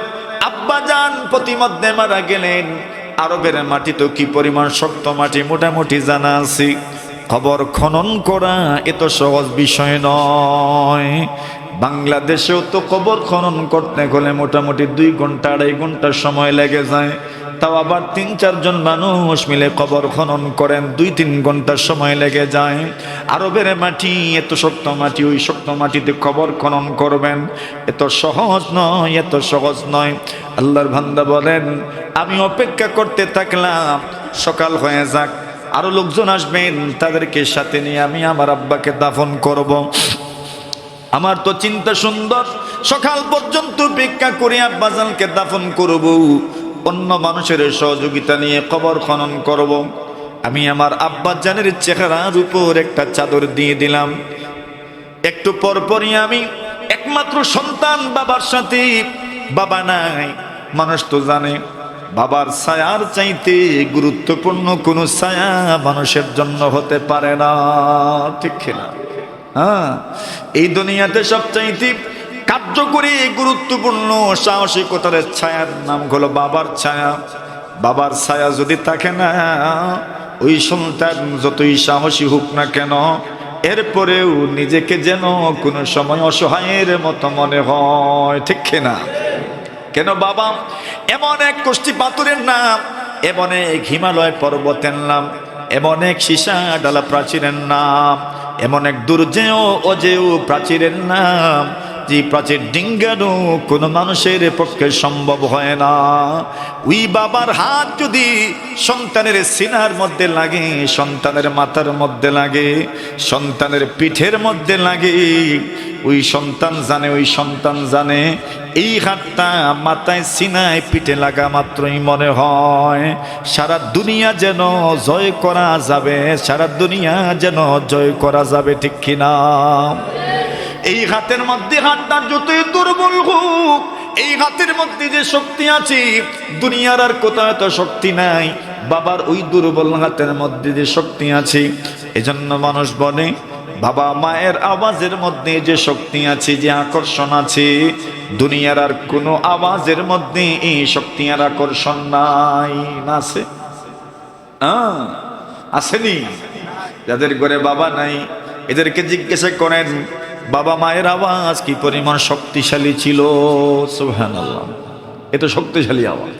আব্বা জান পথিমধ্যে মারা গেলেন। আরবের মাটি তো কি পরিমাণ শক্ত মাটি মোটামুটি জানা আছে। কবর খনন করা এত সহজ বিষয় নয়। বাংলাদেশেও তো কবর খনন করতে গেলে মোটামুটি 2 ঘন্টা 2.5 ঘন্টা সময় লেগে যায়। তাও আবার 3-4 জন মানুষ মিলে কবর খনন করেন, 2-3 ঘন্টা সময় লেগে যায়। আরবের মাটি এত শক্ত মাটি, ওই শক্ত মাটিতে কবর খনন করবেন, এত সহজ নয়, এত সহজ নয়। আল্লাহর বান্দা বলেন, আমি অপেক্ষা করতে থাকলাম সকাল হয়ে যাক, আরো লোকজন আসবেন, তাদেরকে সাথে নিয়ে আমি আমার আব্বাকে দাফন করব। আমার তো চিন্তা সুন্দর, সকাল পর্যন্ত অপেক্ষা করে আব্বাজানকে দাফন করব, অন্য মানুষের সহযোগিতা নিয়ে কবর খনন করব। আমি আমার আব্বাজানের চেহারার উপর একটা চাদর দিয়ে দিলাম। একটু পরপরই আমি একমাত্র সন্তান, বাবার সাথে বাবা নাই। মানুষ তো জানে বাবার ছায়ার চাইতে গুরুত্বপূর্ণ কোনো ছায়া মানুষের জন্য হতে পারে না, ঠিক কিনা? হ্যাঁ, এই দুনিয়াতে সবচাইতে কার্যকরী গুরুত্বপূর্ণ সাহসিকতার ছায়ার নাম হলো বাবার ছায়া। বাবার ছায়া যদি থাকে না, ওই সন্তান যতই সাহসী হোক না কেন, এরপরেও নিজেকে যেন কোনো সময় অসহায়ের মতো মনে হয়, ঠিক কিনা? কেন? বাবা এমন এক কষ্টি পাথরের নাম, এমন এক হিমালয় পর্বতের নাম, এমন এক সীসা ডালা প্রাচীরের নাম, এমন এক দুর্জেয় অজেয় প্রাচীরের নাম, যে প্রাচীর ডিঙ্গানো কোনো মানুষের পক্ষে সম্ভব হয় না। ওই বাবার হাত যদি সন্তানের সিনার মধ্যে লাগে, সন্তানের মাথার মধ্যে লাগে, সন্তানের পিঠের মধ্যে লাগে, ওই সন্তান জানে এই হাতটা মাথায় সিনায় পিঠে লাগা মাত্রই মনে হয় সারা দুনিয়া যেন জয় করা যাবে, সারা দুনিয়া যেন জয় করা যাবে, ঠিক কিনা? এই হাতের মধ্যে, হাতটা যতই দুর্বল হোক, এই হাতের মধ্যে যে শক্তি আছে দুনিয়ার আর কোথাও তো শক্তি নাই, বাবার ওই দুর্বল হাতের মধ্যে যে শক্তি আছে। এজন্য মানুষ বলে বাবা মায়ের আওয়াজের মধ্যে যে শক্তি আছে, যে আকর্ষণ আছে, দুনিয়ার আর কোনো আওয়াজের মধ্যে এই শক্তি আর আকর্ষণ নাই। না আছে? আসেনি? যাদের ঘরে বাবা নাই এদেরকে জিজ্ঞাসা করেন বাবা মায়ের আওয়াজ কি পরিমাণ শক্তিশালী ছিল। সুবহানাল্লাহ, এত শক্তিশালী আওয়াজ।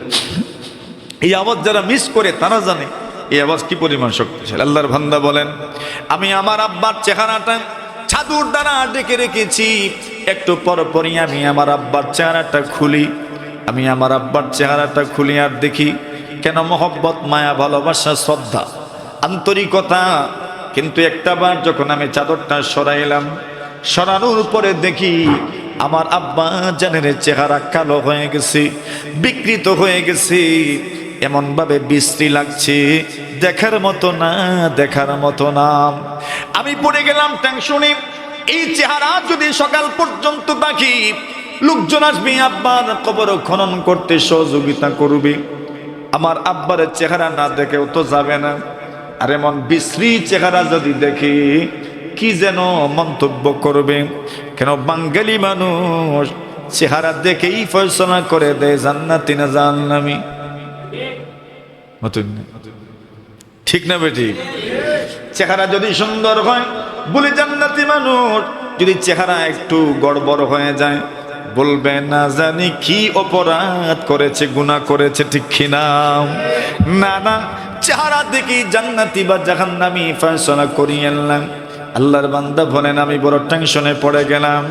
এই আওয়াজ যারা মিস করে তারা জানে এই আওয়াজ কি পরিমাণ শক্তিশালী। আল্লাহর বান্দা বলেন আমি আমার আব্বার চেহারাটা চাদর দ্বারা ডেকে রেখেছি, একটু পরপরই আমি আমার আব্বার চেহারাটা খুলি, আমি আমার আব্বার চেহারাটা খুলি আর দেখি কেন মহব্বত, মায়া, ভালোবাসা, শ্রদ্ধা, আন্তরিকতা। কিন্তু একটা বার যখন আমি চাদরটা সরাইলাম, সরানোর পরে দেখি আমার আব্বা জানের চেহারা কালো হয়ে গেছে, বিকৃত হয়ে গেছে, এমন ভাবে বিশ্রী লাগছে, দেখার মতো না, দেখার মতো না। আমি পড়ে গেলাম টেনশনে। এই চেহারা যদি সকাল পর্যন্ত বাকি, লোকজন আসবে আব্বার কবর খনন করতে সহযোগিতা করবে, আমার আব্বার চেহারা না দেখেও তো যাবে না। আর এমন বিশ্রী চেহারা যদি দেখি কি যেন মন্তব্য করবে। কেন বাঙালি মানুষ চেহারা দেখেই ফয়সালা করে দেয় জান্নাতি না জাহান্নামী। ঠিক না বেটি? চেহারা যদি সুন্দর হয় বলে জান্নাতি মানুষ, যদি চেহারা একটু গড়বড় হয়ে যায় বলবে না জানি কি অপরাধ করেছে, গুনাহ করেছে, ঠিক কিনা? না না, চেহারা দেখি জান্নাতি বা জাহান্নামী ফয়সালা করিয়ে আনলাম। আল্লাহর বান্দা বলেন আমি বড় টেনশনে পড়ে গেলাম।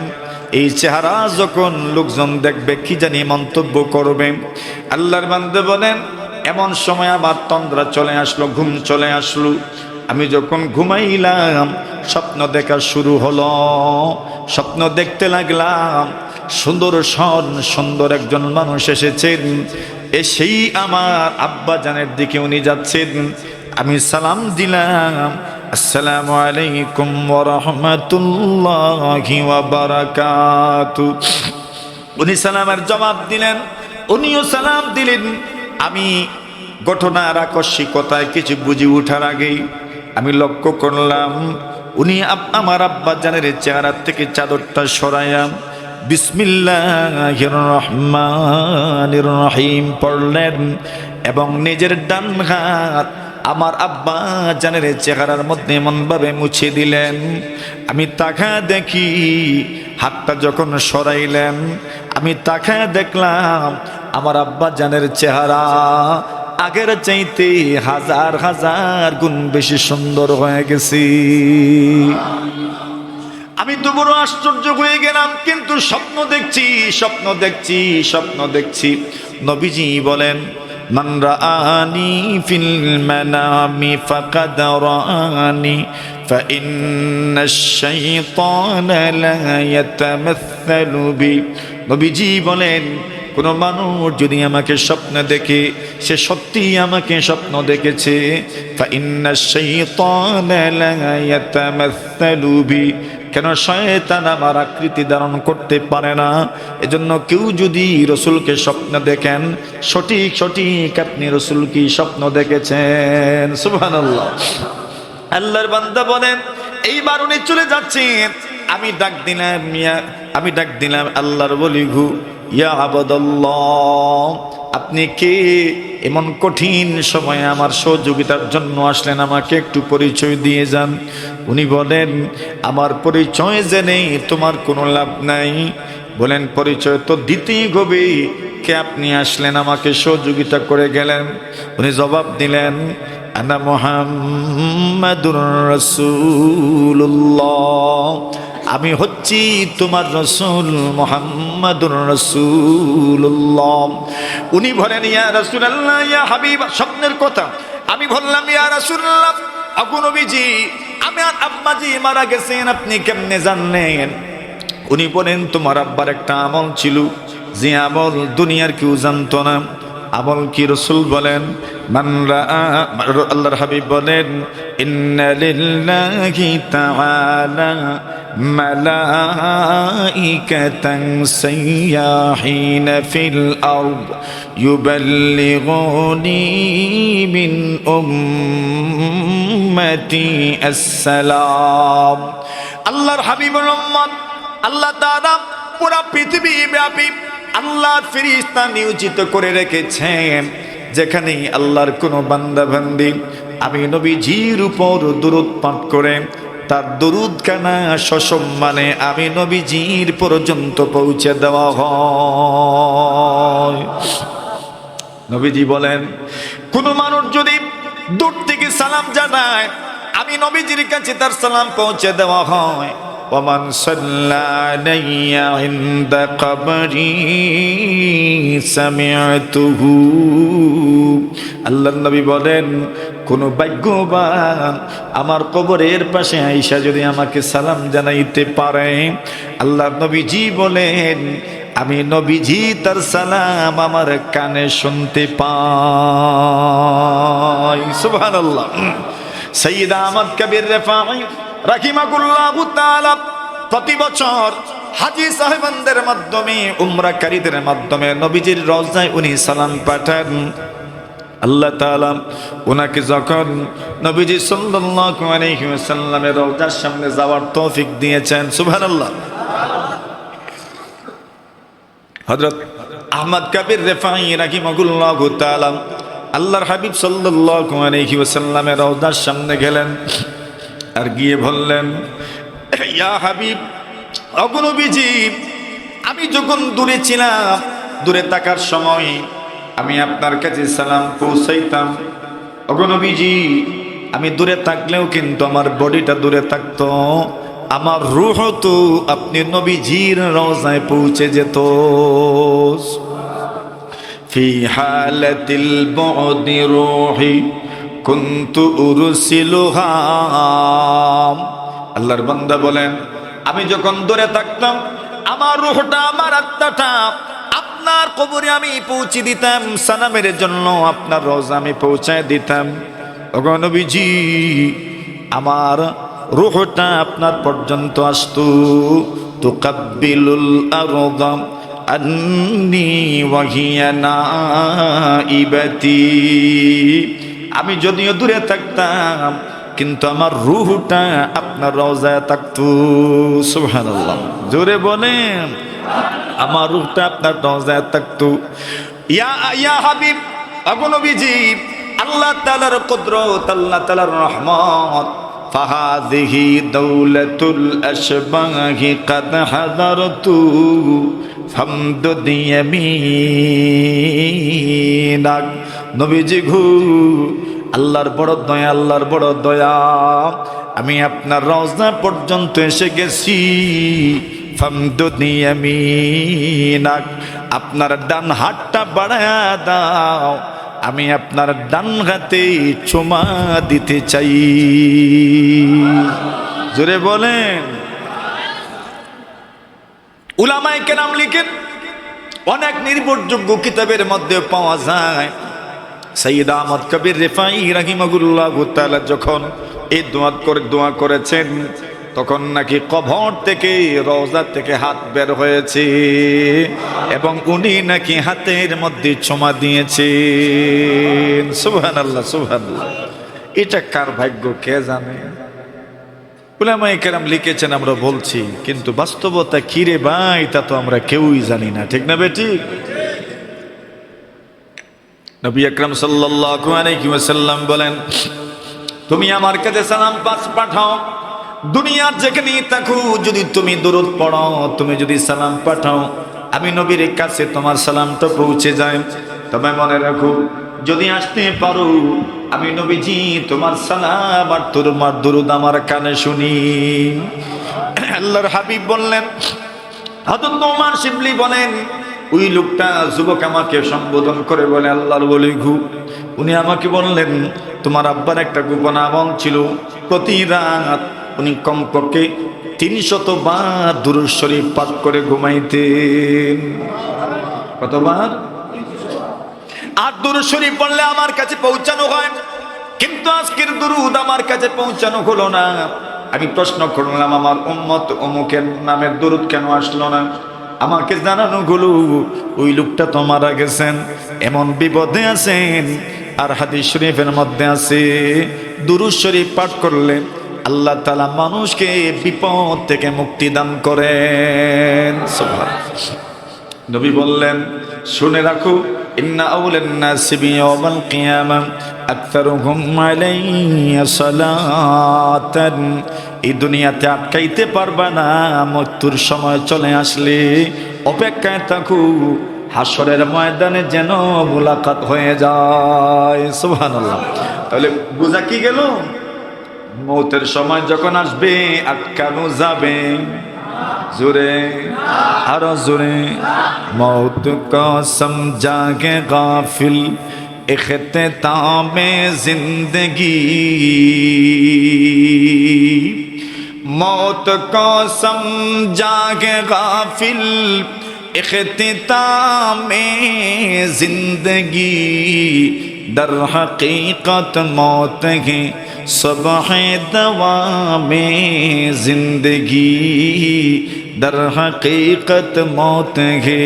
এই চেহারা যখন লোকজন দেখবে কি জানি মন্তব্য করবে। আল্লাহর বান্দা বলেন এমন সময় আবার তন্দ্রা চলে আসলো, ঘুম চলে আসলো। আমি যখন ঘুমাইলাম স্বপ্ন দেখা শুরু হলো, স্বপ্ন দেখতে লাগলাম সুন্দর সুন্দর একজন মানুষ এসেছেন, এসেই আমার আব্বা জানের দিকে উনি যাচ্ছেন। আমি সালাম দিলাম, আসসালামু আলাইকুম ওয়া রাহমাতুল্লাহি ওয়া বারাকাতুহু। উনি সালামের জবাব দিলেন, উনিও সালাম দিলেন। আমি ঘটনার আকস্মিকতায় কিছু বুঝে ওঠার আগেই আমি লক্ষ্য করলাম উনি আমার আব্বা জানের চেহারা থেকে চাদরটা সরাইয়া বিসমিল্লাহির রহমানির রহিম পড়লেন এবং নিজের ডান হাত আমার আব্বা জানের চেহারার মধ্যে এমনভাবে মুছে দিলেন। আমি তাকায় দেখি হাতটা যখন সরাইলেন, আমি তাকায় দেখলাম আমার আব্বা জানের চেহারা আগের চাইতে হাজার হাজার গুণ বেশি সুন্দর হয়ে গেছে। আমি তো বড় আশ্চর্য হয়ে গেলাম, কিন্তু স্বপ্ন দেখছি। নবীজি বলেন মান রাআনি ফিল মানামি ফাকাদ রাআনি ফাইন্নাশ শাইতানা লা ইয়াতামাসসালু বি। নবীজি বলেন কোন মানুষ যদি আমাকে স্বপ্ন দেখে সে সত্যি আমাকে স্বপ্ন দেখেছে। ফাইন্নাশ শাইতানা লা ইয়াতামাসসালু বি, কেন শয়তান আমার আকৃতি ধারণ করতে পারে না। এজন্য কেউ যদি রসুলকে স্বপ্ন দেখেন সঠিক আপনি রসুলকে স্বপ্ন দেখেছেন। সুবহানাল্লাহ। আল্লাহর বান্দা বলেন এইবার উনি চলে যাচ্ছেন। আমি ডাক দিলাম আল্লাহর ওলি গো, ইয়া আবদুল্লাহ, আপনি কে? এমন কঠিন সময়ে আমার সহযোগিতার জন্য আসলেন, আমাকে একটু পরিচয় দিয়ে যান। উনি বলেন আমার পরিচয় জেনে তোমার কোনো লাভ নাই। বলেন পরিচয় তো দিতেই হবে, কে আপনি আসলেন আমাকে সহযোগিতা করে গেলেন? উনি জবাব দিলেন আনা মুহাম্মাদুর রাসূলুল্লাহ, আমি হচ্ছি তোমার রাসূল মুহাম্মাদুর রাসূলুল্লাহ। উনি বলেন ইয়া রাসূলুল্লাহ ইয়া হাবিব, স্বপ্নের কথা। আমি বললাম ইয়া রাসূলুল্লাহ, আবু নবীজি আমার আব্বাজি মারা গেছেন, আপনি কেমনে জানলেন? উনি বলেন তোমার আব্বার একটা আমল ছিল, যে আমল দুনিয়ার কেউ জানতো না। আমল কি? রাসূল বলেন আল্লাহর হাবিব বলেন ইন্না লিল্লাহি তাআলা মালাইকাতান সাইয়াহিনা ফিল আরদ ইউবাল্লিগুনি মিন উম্মতি আসসালাম। আল্লাহর হাবিবের উম্মত আল্লাহ তাআলা পুরো পৃথিবী ব্যাপী আল্লাহর ফেরেশতা নিয়োজিত করে রেখেছেন। যেখানে আল্লাহর কোনো বান্দা বান্দি আমি নবীজির উপর দরুদ পাঠ করে তার দরুদ কানা সসম্মানে আমি নবীজির পর্যন্ত পৌঁছে দেওয়া হয়। নবীজি বলেন কোন মানুষ যদি দূর থেকে সালাম জানায় আমি নবীজির কাছে তার সালাম পৌঁছে দেওয়া হয়। ومن صلى علي عند قبري سمعته। আল্লাহর নবী বলেন কোন ভাগ্যবান আমার কবরের পাশে আয়েশা যদি আমাকে সালাম জানাইতে পারে, আল্লাহর নবীজি বলেন আমি নবীজি তার সালাম আমার কানে শুনতে পাই। সুবহানাল্লাহ। সাইয়্যিদ আহমদ কবির রিফাঈ রাহিমাহুল্লাহু তাআলা প্রতি বছর হাজী সাহেবদের মাধ্যমে উমরাকারীদের মাধ্যমে নবীজির রওজায় উনি সালাম পাঠান। আল্লাহ তাআলা উনাকে যখন নবীজি সাল্লাল্লাহু আলাইহি ওয়াসাল্লামের রওজার সামনে যাওয়ার তৌফিক দিয়েছেন, সুবহানাল্লাহ। হযরত আহমদ কবির রিফাঈ রাহিমাহুল্লাহু তাআলা আল্লাহর হাবিব সাল্লাল্লাহু আলাইহি ওয়াসাল্লামের রওজার সামনে গেলেন আর গিয়ে বললেন ইয়া হাবিব, ওগো নবীজি আমি যখন দূরে ছিলাম, দূরে থাকার সময় আমি আপনার কাছে সালাম পৌঁছাইতাম। ওগো নবীজি আমি দূরে থাকলেও কিন্তু আমার বডিটা দূরে থাকতো, আমার রূহ তো আপনি নবীজির রওজায় পৌঁছে যেত। ফি হালাতিল বুদি রূহি কুনতু উরসিলুহা। আল্লাহর বান্দা বলেন আমি যখন দূরে থাকতাম আমার রূহটা আমার আত্মাটা আপনার কবরে আমি পৌঁছে দিতাম, সালামের জন্য আপনার রওজা আমি পৌঁছায় দিতাম। ওগো নবীজি আমার রূহটা আপনার পর্যন্ত আসতো। তুকাব্বিলুল আরদা আন্নী ওয়া হিয়া নাইবাতি। আমি যদিও দূরে থাকতাম কিন্তু আমার রূহটা আপনার রওজায় থাকতো। সুবহানাল্লাহ, জোরে বলেন আমার রূহটা আপনার রওজায় থাকতো। ইয়া হাবিব, ওগো নবীজি আল্লাহ তাআলার কুদরত, আল্লাহ তাআলার রহমত। ফাহাযিহি দাওলাতুল আশবাহি কাদ হাদারতু ফামদুদ ইয়ামিনাক। নবীজি গো আল্লাহর বড় দয়া, আল্লাহর বড় দয়া, আমি আপনার রওজা পর্যন্ত এসে গেছি। ফামদুদ ইয়ামিনাক, আপনার ডান হাতটা বাড়ায়া দাও, আমি আপনার ডান হাতে চুমা দিতে চাই। জোরে বলেন। উলামায়ে কেরাম লিখেন অনেক নির্ভরযোগ্য কিতাবের মধ্যে পাওয়া যায় সাইয়্যিদ আহমদ কবির রিফাঈ রাহিমাহুল্লাহু তাআলা যখন এই দোয়া করেছেন তখন নাকি কবর থেকে রওজা থেকে হাত বের হয়েছে এবং উনি নাকি হাতের মধ্যে চুমা দিয়েছেন। সুবহানাল্লাহ, সুবহানাল্লাহ। এটা কার ভাগ্য কে জানে? উলামায়ে কেরাম লিখেছেন, আমরা বলছি, কিন্তু বাস্তবতা কি রে ভাই তা তো আমরা কেউই জানি না, ঠিক না বেঠিক? নবী আকরাম সাল্লাল্লাহু আলাইহি ওয়াসাল্লাম বলেন তুমি আমার কাছে সালাম পাঠাও, দুনিয়ার যেখানে থাকো যদি তুমি দরুদ পড়ো, তুমি যদি সালাম পাঠাও, আমি নবীর কাছে তোমার সালামটা পৌঁছে যায়। তবে মনে রাখো যদি আসতে পারো আমি নবীজি তোমার সালাম আর তোমার দরুদ আমার কানে শুনি। আল্লাহর হাবিব বললেন, হযরত নোমান শিবলি বলেন, ওই লোকটা যুবক আমাকে সম্বোধন করে বলে, আল্লাহর ওলি ঘু, উনি আমাকে বললেন তোমার আব্বার একটা গোপন আমল ছিল, প্রতি রাত উনি কমপক্ষে 300 বার দুরূদ শরীফ পাঠ করে ঘুমাইতেন। কতবার? আর দুরূদ শরীফ পড়লে আমার কাছে পৌঁছানো হয়, কিন্তু আজকের দুরূদ আমার কাছে পৌঁছানো হলো না। আমি প্রশ্ন করলাম, আমার উম্মত অমুকের নামের দুরূদ কেন আসলো না? আমাকে জানানো হলো ওই লোকটা তো মারা গেছেন, এমন বিপদে আছেন। আর হাদিস শরীফের মধ্যে আছে, দুরূদ শরীফ পাঠ করলে আল্লাহ তাআলা মানুষকে বিপদ থেকে মুক্তি দান করেন। সুবহানাল্লাহ। নবী বললেন, শুনে রাখো, ইন্না আউলান নাসি বিয়াউমিল কিয়ামা আকতারুহুম আলাইয়া সালাতান। এই দুনিয়াতে আটকাইতে পারবা না, মৃত্যুর সময় চলে আসলে অপেক্ষায় থাকো, হাসরের ময়দানে যেন মুলাকাত হয়ে যায়। সুবহানাল্লাহ। তাহলে বোঝা কি গেল, মৌতের সময় যখন আসবে আটকানো যাবে। জোরে, আরো জোরে। মৌত কসম জাগে গাফিল ইখতিতামে জিন্দগি, মৌত কসম জাগে গাফিল इख्तितामे जिंदगी, दर हकीकत मौत है सुबह दवामे जिंदगी, दर हकीकत मौत है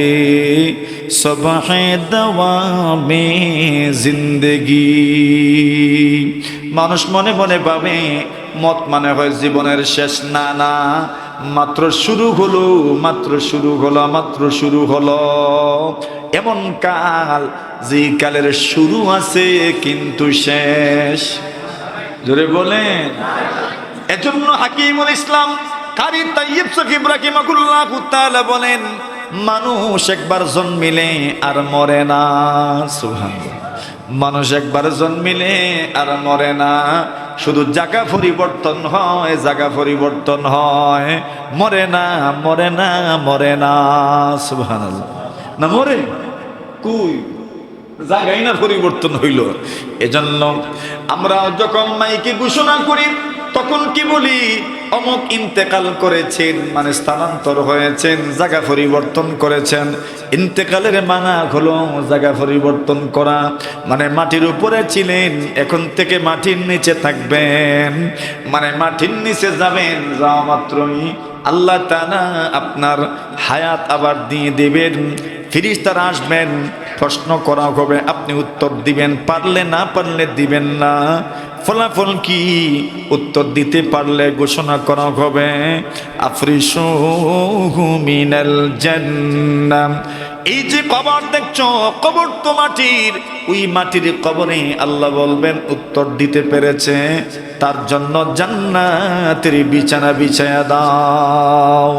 सुबह दवामे जिंदगी। মানুষ মনে মনে ভাবে মত মানে হয় জীবনের শেষ। না না, মাত্র শুরু হলো, মাত্র শুরু হলো, মাত্র শুরু হলো। এমন কাল যে কালের শুরু আছে কিন্তু শেষ। জোরে বলেন। এজন্য হাকিমুল ইসলাম কারি তাইয়্যিব সাকিব রাহিমাহুল্লাহু তাআলা বলেন, মানুষ একবার জন্মিলে আর মরে না। সুবহানাল্লাহ। মানুষ একবার জন্মিলে আর মরে না, শুধু জায়গা পরিবর্তন হয়, জায়গা পরিবর্তন হয়, মরে না, মরে না, মরে না। সুবহানাল্লাহ। না মরে কই, জায়গাই না পরিবর্তন হইল। এজন্য আমরা যখন মাইকে ঘোষণা করি তখন কি বলি, অমুক ইন্তেকাল করেছেন, মানে স্থানান্তর হয়েছেন, জায়গা পরিবর্তন করেছেন। ইন্তেকালের মানা হলো জায়গা পরিবর্তন করা, মানে মাটির উপরে ছিলেন, এখন থেকে মাটির নিচে থাকবেন, মানে মাটির নিচে যাবেন। যাওয়া মাত্রই আল্লাহ তাআলা আপনার হায়াত আবার দিয়ে দেবেন। ফেরেশতারা আসবেন, প্রশ্ন করা হবে, আপনি উত্তর দিবেন, পারলে না পারলে দিবেন না। ফলাফল কি, উত্তর দিতে পারলে ঘোষণা করা হবে, আফরিশুহু মিনাল জান্নাহ। এই যে কবর দেখছো, কবর তো মাটির, ওই মাটির কবরে আল্লাহ বলবেন উত্তর দিতে পেরেছে, তার জন্য জান্নাতের বিছানা বিছায়া দাও।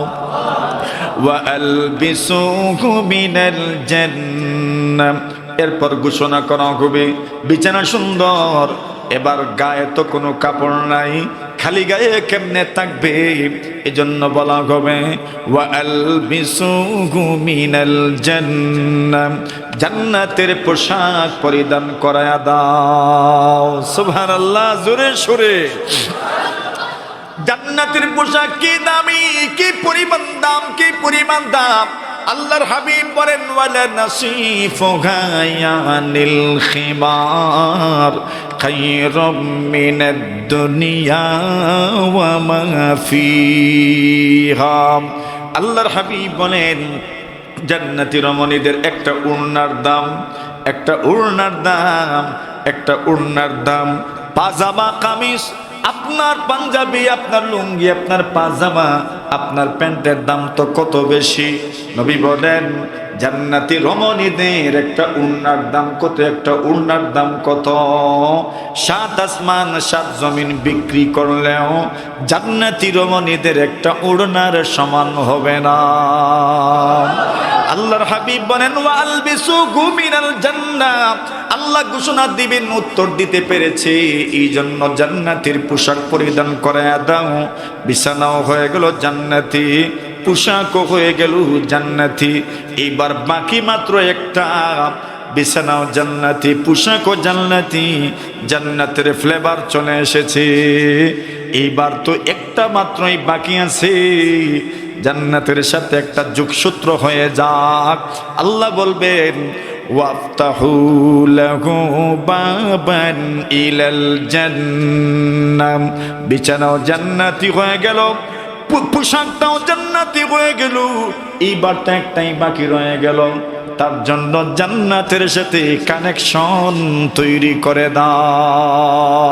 ওয়া আলবিসুহু মিনাল জান্নাহ। এরপর ঘোষণা করা হবে, বিছানা সুন্দর, এবার গায়ে তো কোনো কাপড় নাই, খালি গায়ে কেমনে থাকবে? এজন্য বলা হবে ওয়া আলবিসুহু মিনাল জান্নাহ, জান্নাতের পোশাক পরিধান করায়া দাও। সুবহানাল্লাহ, জোরে সুরে। জান্নাতের পোশাক কি দামি, কি পরিমাণ দাম, কি পরিমাণ দাম। আল্লাহর হাবিব বলেন, ওয়ালা নাসিফু গায়ানিল খিমার খায়রুম মিনাদ দুনিয়া ওয়া মা ফিহা। আল্লাহর হাবিব বলেন, জান্নাতি রমণীদের একটা ওড়নার দাম, একটা ওড়নার দাম, একটা ওড়নার দাম, পাজামা কামিজ, আপনার পাঞ্জাবি, আপনার লুঙ্গি, আপনার পাজামা, আপনার প্যান্টের দাম তো কত বেশি। নবী বলেন, জান্নাতি রমণীদের একটা ওড়নার দাম কত, একটা ওড়নার দাম কত? 7 আসমান 7 জমিন বিক্রি করলেও জান্নাতি রমণীদের একটা ওড়নার সমান হবে না। আল্লাহর হাবিব বলেন ওয়া আলবিসুহু মিনাল জান্নাহ, আল্লাহ ঘোষণা দিবেন উত্তর দিতে পেরেছে এই জন্য জান্নাতের পোশাক পরিধান করায়া দাও। বিছানাও হয়ে গেল জান্নাতি, পোশাকও হয়ে গেল জান্নাতি। এইবার বাকি মাত্র একটা, বিছানাও জান্নাতি, পোশাকও জান্নাতি, জান্নাতের ফ্লেভার চলে এসেছে। এইবার তো একটা মাত্রই বাকি আছে, জান্নাতের সাথে একটা যোগসূত্র হয়ে যাক। আল্লাহ বলবেন ওয়াফতাহু লাহু বাবান ইলাল জান্নাহ, বিছানাও জান্নাতি হয়ে গেল, পোশাকটাও জান্নাতি হয়ে গেল, এইবার তো একটাই বাকি রয়ে গেল, তার জন্য জান্নাতের সাথে কানেকশন তৈরি করে দাও।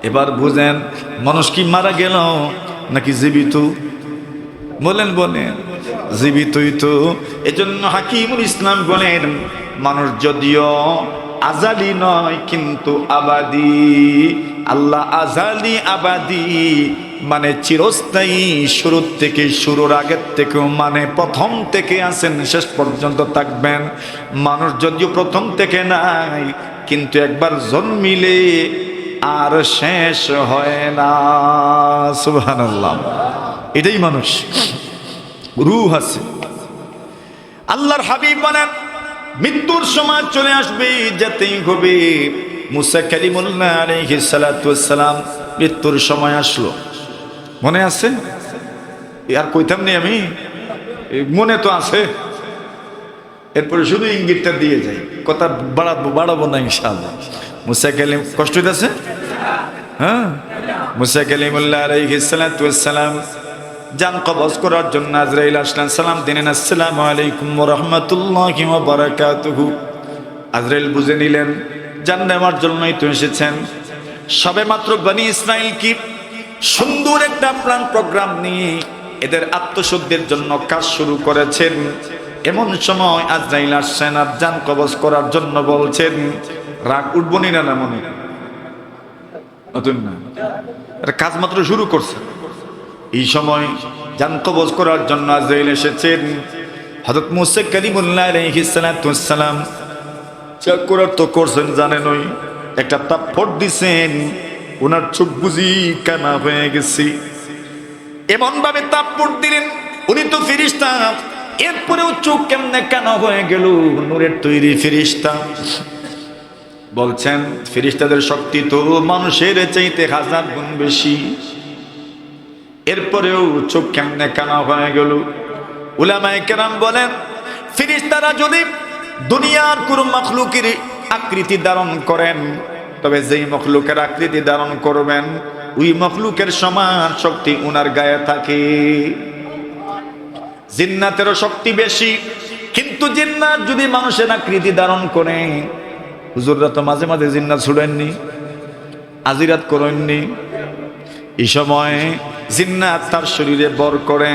এবার বুঝেন, মানুষ কি মারা গেল নাকি জীবিত? বলেন বলেন, জীবিতই তো। এজন্য হাকিমুল ইসলাম বলেন মানুষ যদিও আজালি নয় কিন্তু আবাদি। আল্লাহ আজালি আবাদি মানে চিরস্থায়ী, শুরুর থেকে, শুরুর আগের থেকেও মানে প্রথম থেকে আছেন, শেষ পর্যন্ত থাকবেন। মানুষ যদিও প্রথম থেকে নাই কিন্তু একবার জন্মিলে আর শেষ হয় না। সুবহানাল্লাহ, এটাই মানুষ, রূহ আছে। আল্লাহর হাবিব বলেন মৃত্যুর সময় চলে আসবে, যেতেই হবে। মুসা কালিমুল্লাহ আলাইহিস সালাতু ওয়াস সালাম মৃত্যুর সময় আসলো, মনে আছে? আর কইতাম নি আমি, মনে তো আছে, এরপরে শুধু ইঙ্গিতটা দিয়ে যাই, কথা বাড়াবো না ইনশাআল্লাহ। মুসা কালিম কষ্ট হইতেছে, হ্যাঁ? মুসা কালিমুল্লাহ আলাইহিস সালাতু ওয়াস সালাম জান কবজ করার জন্য আজরাইল আসলেন, সালাম দিলেন, আসসালামু আলাইকুম ওয়া রাহমাতুল্লাহি ওয়া বারাকাতুহু। আজরাইল বুঝে নিলেন জান নেওয়ার জন্যই তো এসেছেন। সবে মাত্র বনি ইসরাইল কি সুন্দর একটা প্ল্যান প্রোগ্রাম নিয়ে এদের আত্মশুদ্ধির জন্য কাজ শুরু করেছেন। এমন সময় আজরাইল আসছেন আর জান কবজ করার জন্য বলছেন, রাগ উঠবনি না মনে নতুন না, কাজ মাত্র শুরু করছে। এই সময় জান কবজ করার জন্য আজরাইল এসেছেন। হযরত মুসা কালিমুল্লাহ আলাইহিস সালাতু ওয়াস সালাম যা করার তো করছেন জানেনই, একটা থাপ্পড় দিছেন, ওনার চোখ বুঝি কানা হয়ে গেছে। এমন ভাবে থাপ্পড় দিলেন, উনি তো ফেরেশতা, এরপরেও চোখ কেমনে কানা হয়ে গেল? নূরের তৈরি ফেরেশতা। বলছেন ফেরেশতাদের শক্তি তো মানুষের চাইতে 1000 গুণ বেশি, এরপরেও চোখ কেমনে কানা হয়ে গেল? উলামায়ে কেরাম বলেন ফেরেশতারা যদি দুনিয়ার কোন মাখলুকের আকৃতি ধারণ করেন, তবে যেই মাখলুকের আকৃতি ধারণ করবেন ওই মাখলুকের সমান শক্তি উনার গায়ে থাকে। জিন্নাতেরও শক্তি বেশি, কিন্তু জিন্নাত যদি মানুষের আকৃতি ধারণ করে, হুজুররা তো মাঝে মাঝে জিন্নাত ছুড়েননি, আজিরাত করেননি, এই সময় জিন্নাত তার শরীরে বর করে।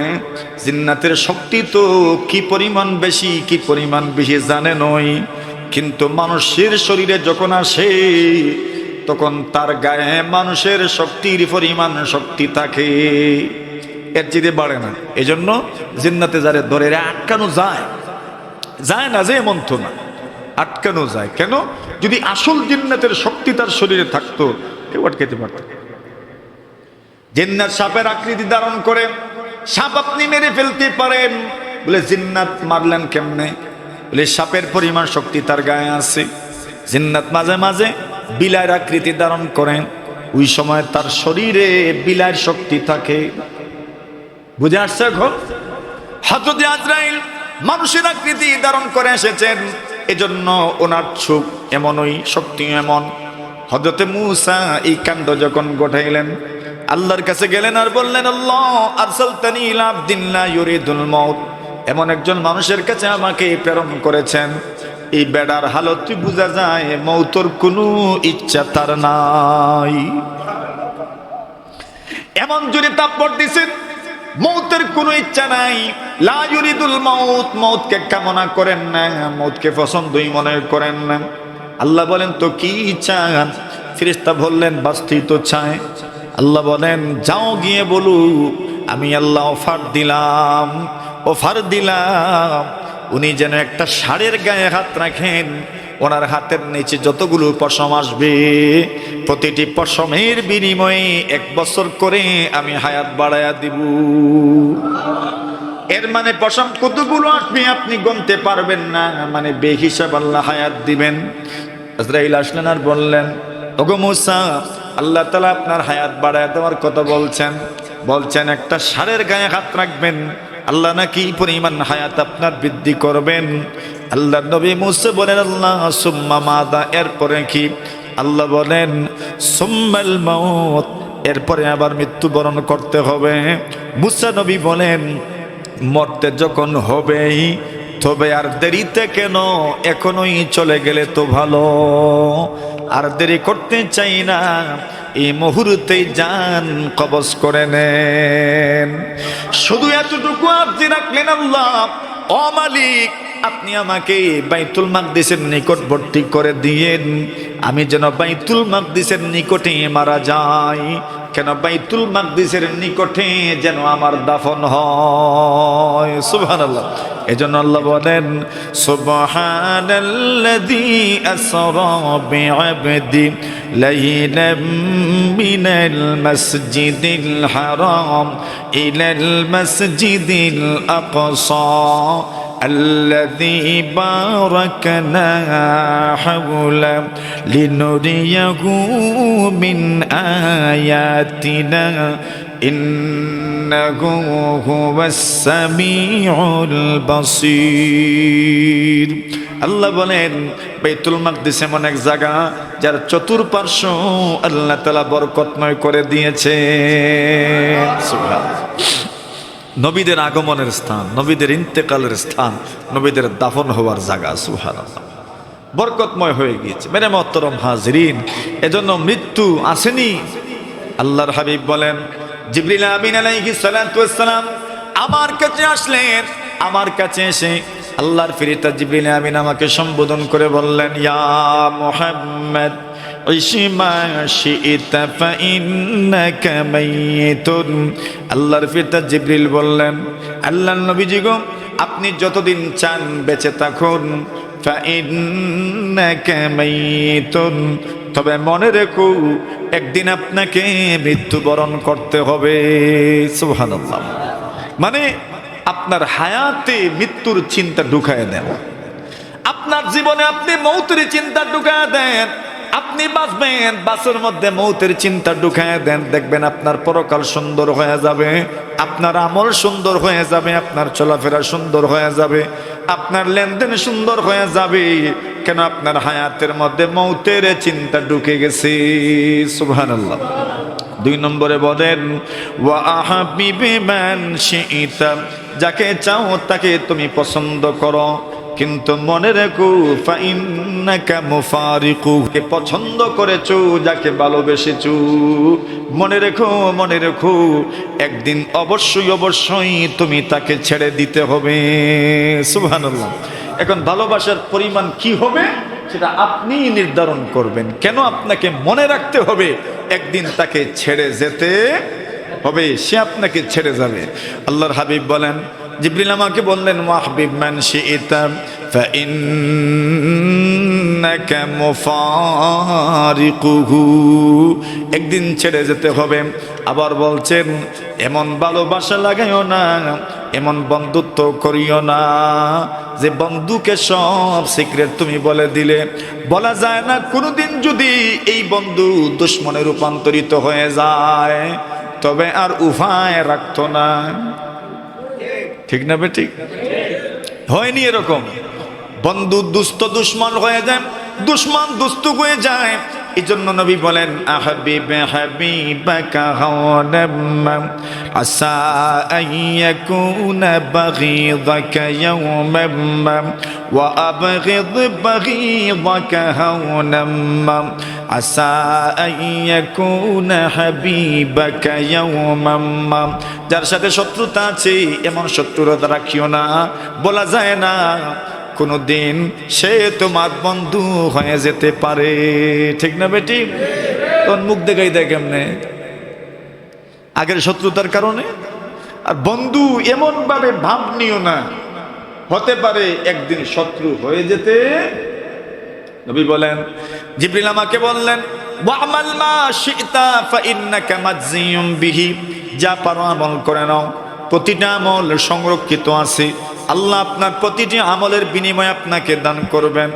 জিন্নাতের শক্তি তো কি পরিমাণ বেশি জানে নই, কিন্তু মানুষের শরীরে যখন আসে তখন তার গায়ে মানুষের শক্তির পরিমাণ শক্তি থাকে, এর চেয়ে বাড়ে না। এই জন্য জিন্নাতে যারে ধরে আটকানো যায় না, যে এমন তো না, আটকানো যায়। কেন? যদি আসল জিন্নাতের শক্তি তার শরীরে থাকতো কেউ আটকাতে পারত। জিন্নাত সাপের আকৃতি ধারণ করে, সাপ আপনি মেরে ফেলতে পারেন। বলে জিন্নাত মারলেন কেমনে? বলে সাপের পরিমাণ শক্তি তার গায়ে আছে। জিন্নাত মাঝে মাঝে বিলাইয়ের আকৃতি ধারণ করেন, ওই সময় তার শরীরে বিলাইয়ের শক্তি থাকে। বুঝে আসছে এখন? হযরত আজরাইল মানুষের আকৃতি ধারণ করে এসেছেন, এজন্য ওনার চোখ এমনই, শক্তি এমন। হযরত মূসা এই কাণ্ড যখন ঘটাইলেন, আল্লাহর কাছে গেলেন আর বললেন, আল্লাহ আরসালতানি ইলা আবদিন লা ইউরিদুল মাউত, এমন একজন মানুষের কাছে আমাকে প্রেরণ করেছেন, এই বেড়ার হালত বোঝা যায় মৌতর কোনো ইচ্ছা তার নাই। এমন জোরে থাপ্পড় দিছেন, মৌতের কোনো ইচ্ছা নাই। লা ইউরিদুল মাউত, মৌতকে কামনা করেন না, মৌতকে পছন্দই মনে করেন না। আল্লাহ বলেন তো কি চান? ফেরেশতা বললেন বাঁচতেই তো চায়। আল্লাহ বলেন যাও গিয়ে বলু আমি আল্লাহ অফার দিলাম, অফার দিলাম উনি যেন একটা ষাঁড়ের গায়ে হাত রাখেন, ওনার হাতের নিচে যতগুলো পশম আসবে প্রতিটি পশমের বিনিময়ে 1 বছর করে আমি হায়াত বাড়ায়া দিব। এর মানে পশম কতগুলো আসবে আপনি গুনতে পারবেন না, মানে বেহিসাব আল্লাহ হায়াত দিবেন। আজরাইল আসলেন আর বললেন, ওগো মূসা, আল্লাহ তাআলা আপনার হায়াত বাড়ায় দেওয়ার কথা বলছেন একটা ষাঁড়ের গায়ে হাত রাখবেন, আল্লাহ নাকি পরিমাণ হায়াত আপনার বৃদ্ধি করবেন। আল্লাহ নবী মূসা বলেন, আল্লাহ সুম্মা মাদা, এরপরে কি? আল্লাহ বলেন সুম্মাল মাউত, এরপরে আবার মৃত্যুবরণ করতে হবে। মূসা নবী বলেন, মরতে যখন হবেই তবে আর দেরিতে কেন, এখনই চলে গেলে তো ভালো। আর দেরি করতে চাই না, এই মুহূর্তেই জান কবজ করে নেন। শুধু এতটুকু আরজি রাখলেন, আল্লাহ ও মালিক, আপনি আমাকে বাইতুল মাকদিসের নিকটবর্তী করে দিয়েন, আমি যেন বাইতুল মাকদিসের নিকটে মারা যাই। কেন? বাইতুল মাকদিসের নিকটে যেন আমার দাফন হয়। সুবহানাল্লাহ। এজন্য আল্লাহ বলেন, সুবহানাল্লাযী আসরা বিআবদি লাইলাম মিনাল মাসজিদিল হারাম ইলাল মাসজিদিল আকসা الذي باركنا حوله لنريه من آياتنا إنه هو السميع البصير। আল্লাহ বলেন, বাইতুল মাকদিস এমন এক জায়গা যার চতুর্পার্শ্ব আল্লাহ তাআলা বরকতময় করে দিয়েছে। সুবহানাল্লাহ। নবীদের আগমনের স্থান, নবীদের ইন্তেকালের স্থান, নবীদের দাফন হওয়ার জায়গা। সুবহানাল্লাহ, বরকতময় হয়ে গিয়েছে। মেরে মুহতারাম হাজিরিন, এজন্য মৃত্যু আসেনি। আল্লাহর হাবিব বলেন, জিবরিল আমিন আলাইহিস সালাতু ওয়াস সালাম আমার কাছে আসলেন। আমার কাছে এসে আল্লাহর ফেরেশতা জিবরিল আমিন আমাকে সম্বোধন করে বললেন, ইয়া মুহাম্মদ ইশমা শিইতা ফাইন্নাকা মাইয়িতুন। আল্লাহর ফেরেশতা জিবরিল বললেন, আল্লাহর নবীজি গো, আপনি যতদিন চান বেঁচে থাকুন। ফাইন্নাকা মাইয়িতুন, তবে মনে রেখো একদিন আপনাকে মৃত্যুবরণ করতে হবে। সুবহানাল্লাহ। মানে আপনার হায়াতে মৃত্যুর চিন্তা ঢুকায় দেন, আপনার জীবনে আপনি মৌতের চিন্তা ঢুকায় দেন। আপনি বাঁচবেন, বাঁচার মধ্যে মৌতের চিন্তা ঢুকায় দেন, দেখবেন আপনার পরকাল সুন্দর হয়ে যাবে, আপনার আমল সুন্দর হয়ে যাবে, আপনার চলাফেরা সুন্দর হয়ে যাবে, আপনার লেনদেন সুন্দর হয়ে যাবে। কেন? আপনার হায়াতের মধ্যে মৌতের চিন্তা ঢুকে গেছে। সুবহানাল্লাহ। 2 নম্বরে বলেন, ওয়া আহাবিবি মান শিইতা, যাকে চাও তাকে তুমি পছন্দ করো, কিন্তু মনে রেখো ফাইন্নাকা মুফারিকু, পছন্দ করেছো, যাকে ভালোবেসেছো, মনে রেখো একদিন অবশ্যই তুমি তাকে ছেড়ে দিতে হবে। সুবহানাল্লাহ। এখন ভালোবাসার পরিমাণ কি হবে সেটা আপনি নির্ধারণ করবেন। কেন আপনাকে মনে রাখতে হবে একদিন তাকে ছেড়ে যেতে হবে, সে আপনাকে ছেড়ে যাবে। আল্লাহর হাবিব বলেন, জিবরিল আমাকে বললেন, ওয়াহবিব মান শিইতা ফাইন্নাকা মুফারিকুহু, একদিন ছেড়ে যেতে হবে। আবার বলছেন, এমন ভালোবাসা লাগাইও না, এমন বন্ধুত্ব করিও না যে বন্ধুকে সব সিক্রেট তুমি বলে দিলে। বলা যায় না কোনোদিন যদি এই বন্ধু দুশ্মনে রূপান্তরিত হয়ে যায় তবে আর উপায় রাখতো না। ঠিক না বেঠিক? হয়নি এরকম? বন্ধু দুস্থ দুশ্মন হয়ে যায়, দুশ্মন দুস্থ হয়ে যায়। এই জন্য নবী বলেন, আহাবিব হাবিবাকা হাওনাম্মা আসা আইয়াকুনা বাগীদাকা ইয়াওমাম্মা ওয়া আবগিদ বাগীদাকা হাওনাম্মা আসা আইয়াকুনা হাবিবাকা ইয়াওমাম্মা। যার সাথে শত্রুতা আছে এমন শত্রুতা রাখিও না। বলা যায় না কোনদিন সে তোমার বন্ধু হয়ে যেতে পারে। ঠিক না বেটি? তোর মুখ দেখাই দেয় কেমনে? আগের শত্রুতার কারণে আর বন্ধু এমন ভাবে ভাব নিও না, হতে পারে একদিন শত্রু হয়ে যেতে। নবী বলেন, জিবরিল আমাকে বললেন, ওয়া'মাল মা শি'তা ফাইন্নাকা মাজজিয়ুম বিহি, যা পারো আমল করে নাও, প্রতিটা আমল সংরক্ষিত আছে, আল্লাহ আপনার প্রতিটি আমলের বিনিময়ে আপনাকে দান করবেন।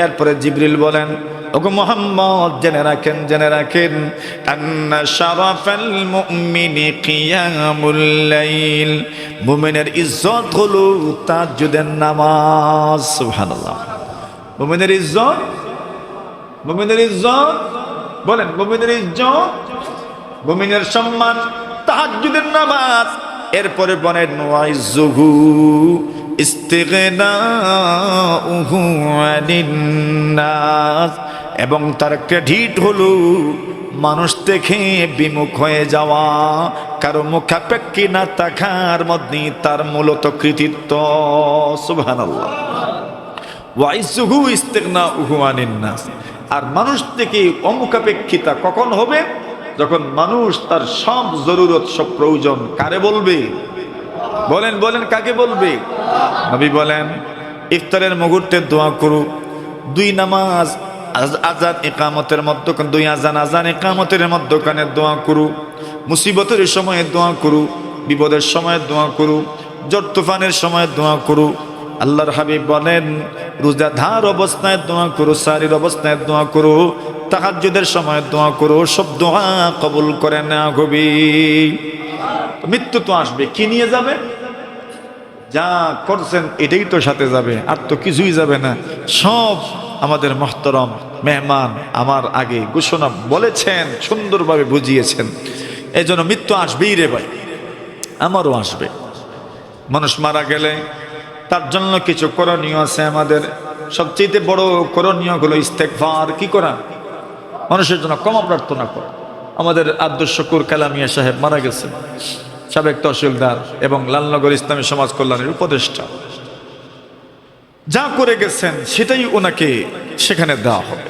এরপরে জিবরিল বলেন, ওগো মুহাম্মদ জেনে রাখেন আন্না শারাফাল মুমিনি কিয়ামুল লাইল, মুমিনের ইজ্জত হলো তাহাজ্জুদের নামাজ। সুবহানাল্লাহ। মুমিনের ইজ্জত বলেন, মুমিনের ইজ্জত, মুমিনের সম্মান তাহাজ্জুদের নামাজ। এরপরে বলেন ওয়াইজুহু ইস্তিগনাউহু আনিন নাস, এবং তার ক্রেডিট হলো মানুষ দেখে বিমুখ হয়ে যাওয়া, কারো মুখাপেক্ষী না থাকার মধ্যে তার মূলত কৃতিত্ব। সুবহানাল্লাহ। ওয়াইজুহু ইস্তিগনাউহু আনিন নাস, আর মানুষ থেকে অমুখাপেক্ষিতা কখন হবে? যখন মানুষ তার সব জরুরত, সব প্রয়োজন কারে বলবে? বলেন কাকে বলবে? নবী বলেন, ইফতারের মুহূর্তে দোয়া করু, দুই নামাজ আজান ইকামতের মধ্যখানে, দুই আজান ইকামতের মধ্যখানে দোয়া করু, মুসিবতের সময়ে দোয়া করু, বিপদের সময় দোয়া করু, ঝড় তুফানের সময় দোয়া করু। আল্লাহর হাবিব বলেন, রোজাদার অবস্থায় দোয়া করো, সারির অবস্থায় দোয়া করো, তাহাজ্জুদের সময় দোয়া করো, সব দোয়া কবুল করে না হবে। মৃত্যু তো আসবে, কি নিয়ে যাবে? যা করছেন এটাই তো সাথে যাবে, আর তো কিছুই যাবে না। সব আমাদের মুহতারাম মেহমান আমার আগে ঘোষণা বলেছেন, সুন্দরভাবে বুঝিয়েছেন। এই জন্য মৃত্যু আসবেই রে ভাই, আমারও আসবে। মানুষ মারা গেলে তার জন্য কিছু করণীয় আছে। আমাদের সবচেয়ে বড় করণীয় হলো ইস্তেগফার। কি করা? মানুষের জন্য ক্ষমা প্রার্থনা করা। আমাদের আব্দুল শুকুর কালামিয়া সাহেব মারা গেছেন, সাবেক তহসিলদার এবং লালনগর ইসলামী সমাজ কল্যাণের উপদেষ্টা। যা করে গেছেন সেটাই ওনাকে সেখানে দেওয়া হবে।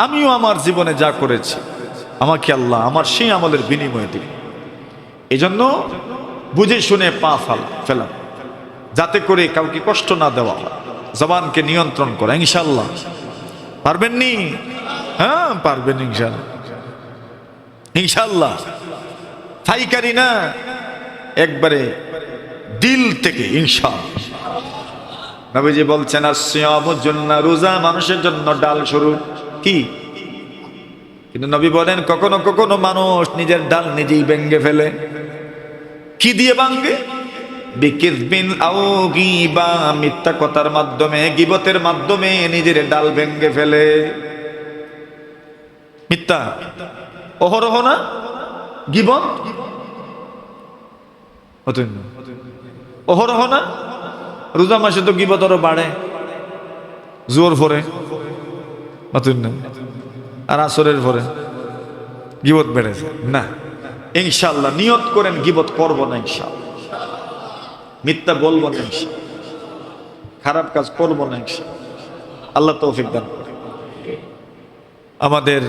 আমিও আমার জীবনে যা করেছি আমাকে আল্লাহ আমার সেই আমলের বিনিময়ে দিবে। এই জন্য বুঝে শুনে পা ফেলা, যাতে করে কাউকে কষ্ট না দেওয়া হয়। জবানকে নিয়ন্ত্রণ করা। ইনশাআল্লাহ পারবেন নি? হ্যাঁ পারবেন ইনশাআল্লাহ। ফাইকারি না, একবারে দিল থেকে ইনশাআল্লাহ। নবীজি বলছেন, আসসিয়ামুজ জান্নাহ, রোজা মানুষের জন্য ডাল স্বরূপ। কি? কিন্তু নবী বলেন, কখনো কখনো মানুষ নিজের ডাল নিজেই ভেঙে ফেলে। কি দিয়ে ভাঙবে? বিকিযবিন আও গীবা, মিথ্যা কথার মাধ্যমে, গীবতের মাধ্যমে নিজের ডাল ভেঙে ফেলে। মিথ্যা অহরহ না, গীবত অহরহ না। রোজা মাসে তো গীবত আরো বাড়ে, জোর ভরে আর আসরের ভরে গীবত বেড়েছে না। ইনশাআল্লাহ নিয়ত করেন গীবত করব না, ইনশাআল্লাহ মিথ্যা বলবো না, ইনশাআল্লাহ খারাপ কাজ করব না, ইনশাআল্লাহ আল্লাহ তৌফিক দান করে। আমাদের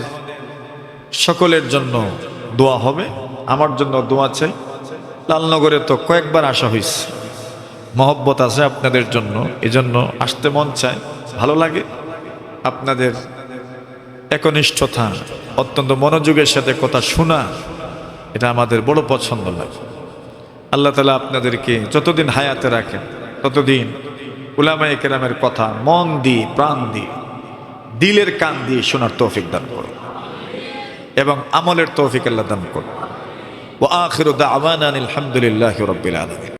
সকলের জন্য দোয়া হবে, আমার জন্য দোয়া চাই। লালনগরে তো কয়েকবার আসা হয়েছে, মহব্বত আছে আপনাদের জন্য, এজন্য আসতে মন চায়, ভালো লাগে। আপনাদের একনিষ্ঠতা, অত্যন্ত মনোযোগের সাথে কথা শোনা, এটা আমাদের বড় পছন্দ লাগে। আল্লাহ তাআলা আপনাদেরকে যতদিন হায়াতে রাখেন ততদিন উলামায়ে কেরামের কথা মন দিয়ে, প্রাণ দিয়ে, দিলের কান দিয়ে শোনার তৌফিক দান করুন এবং আমলের তৌফিক আল্লাহ দান করুন। ওয়া আখিরু দাওয়ানা আলহামদুলিল্লাহি রাব্বিল আলামিন।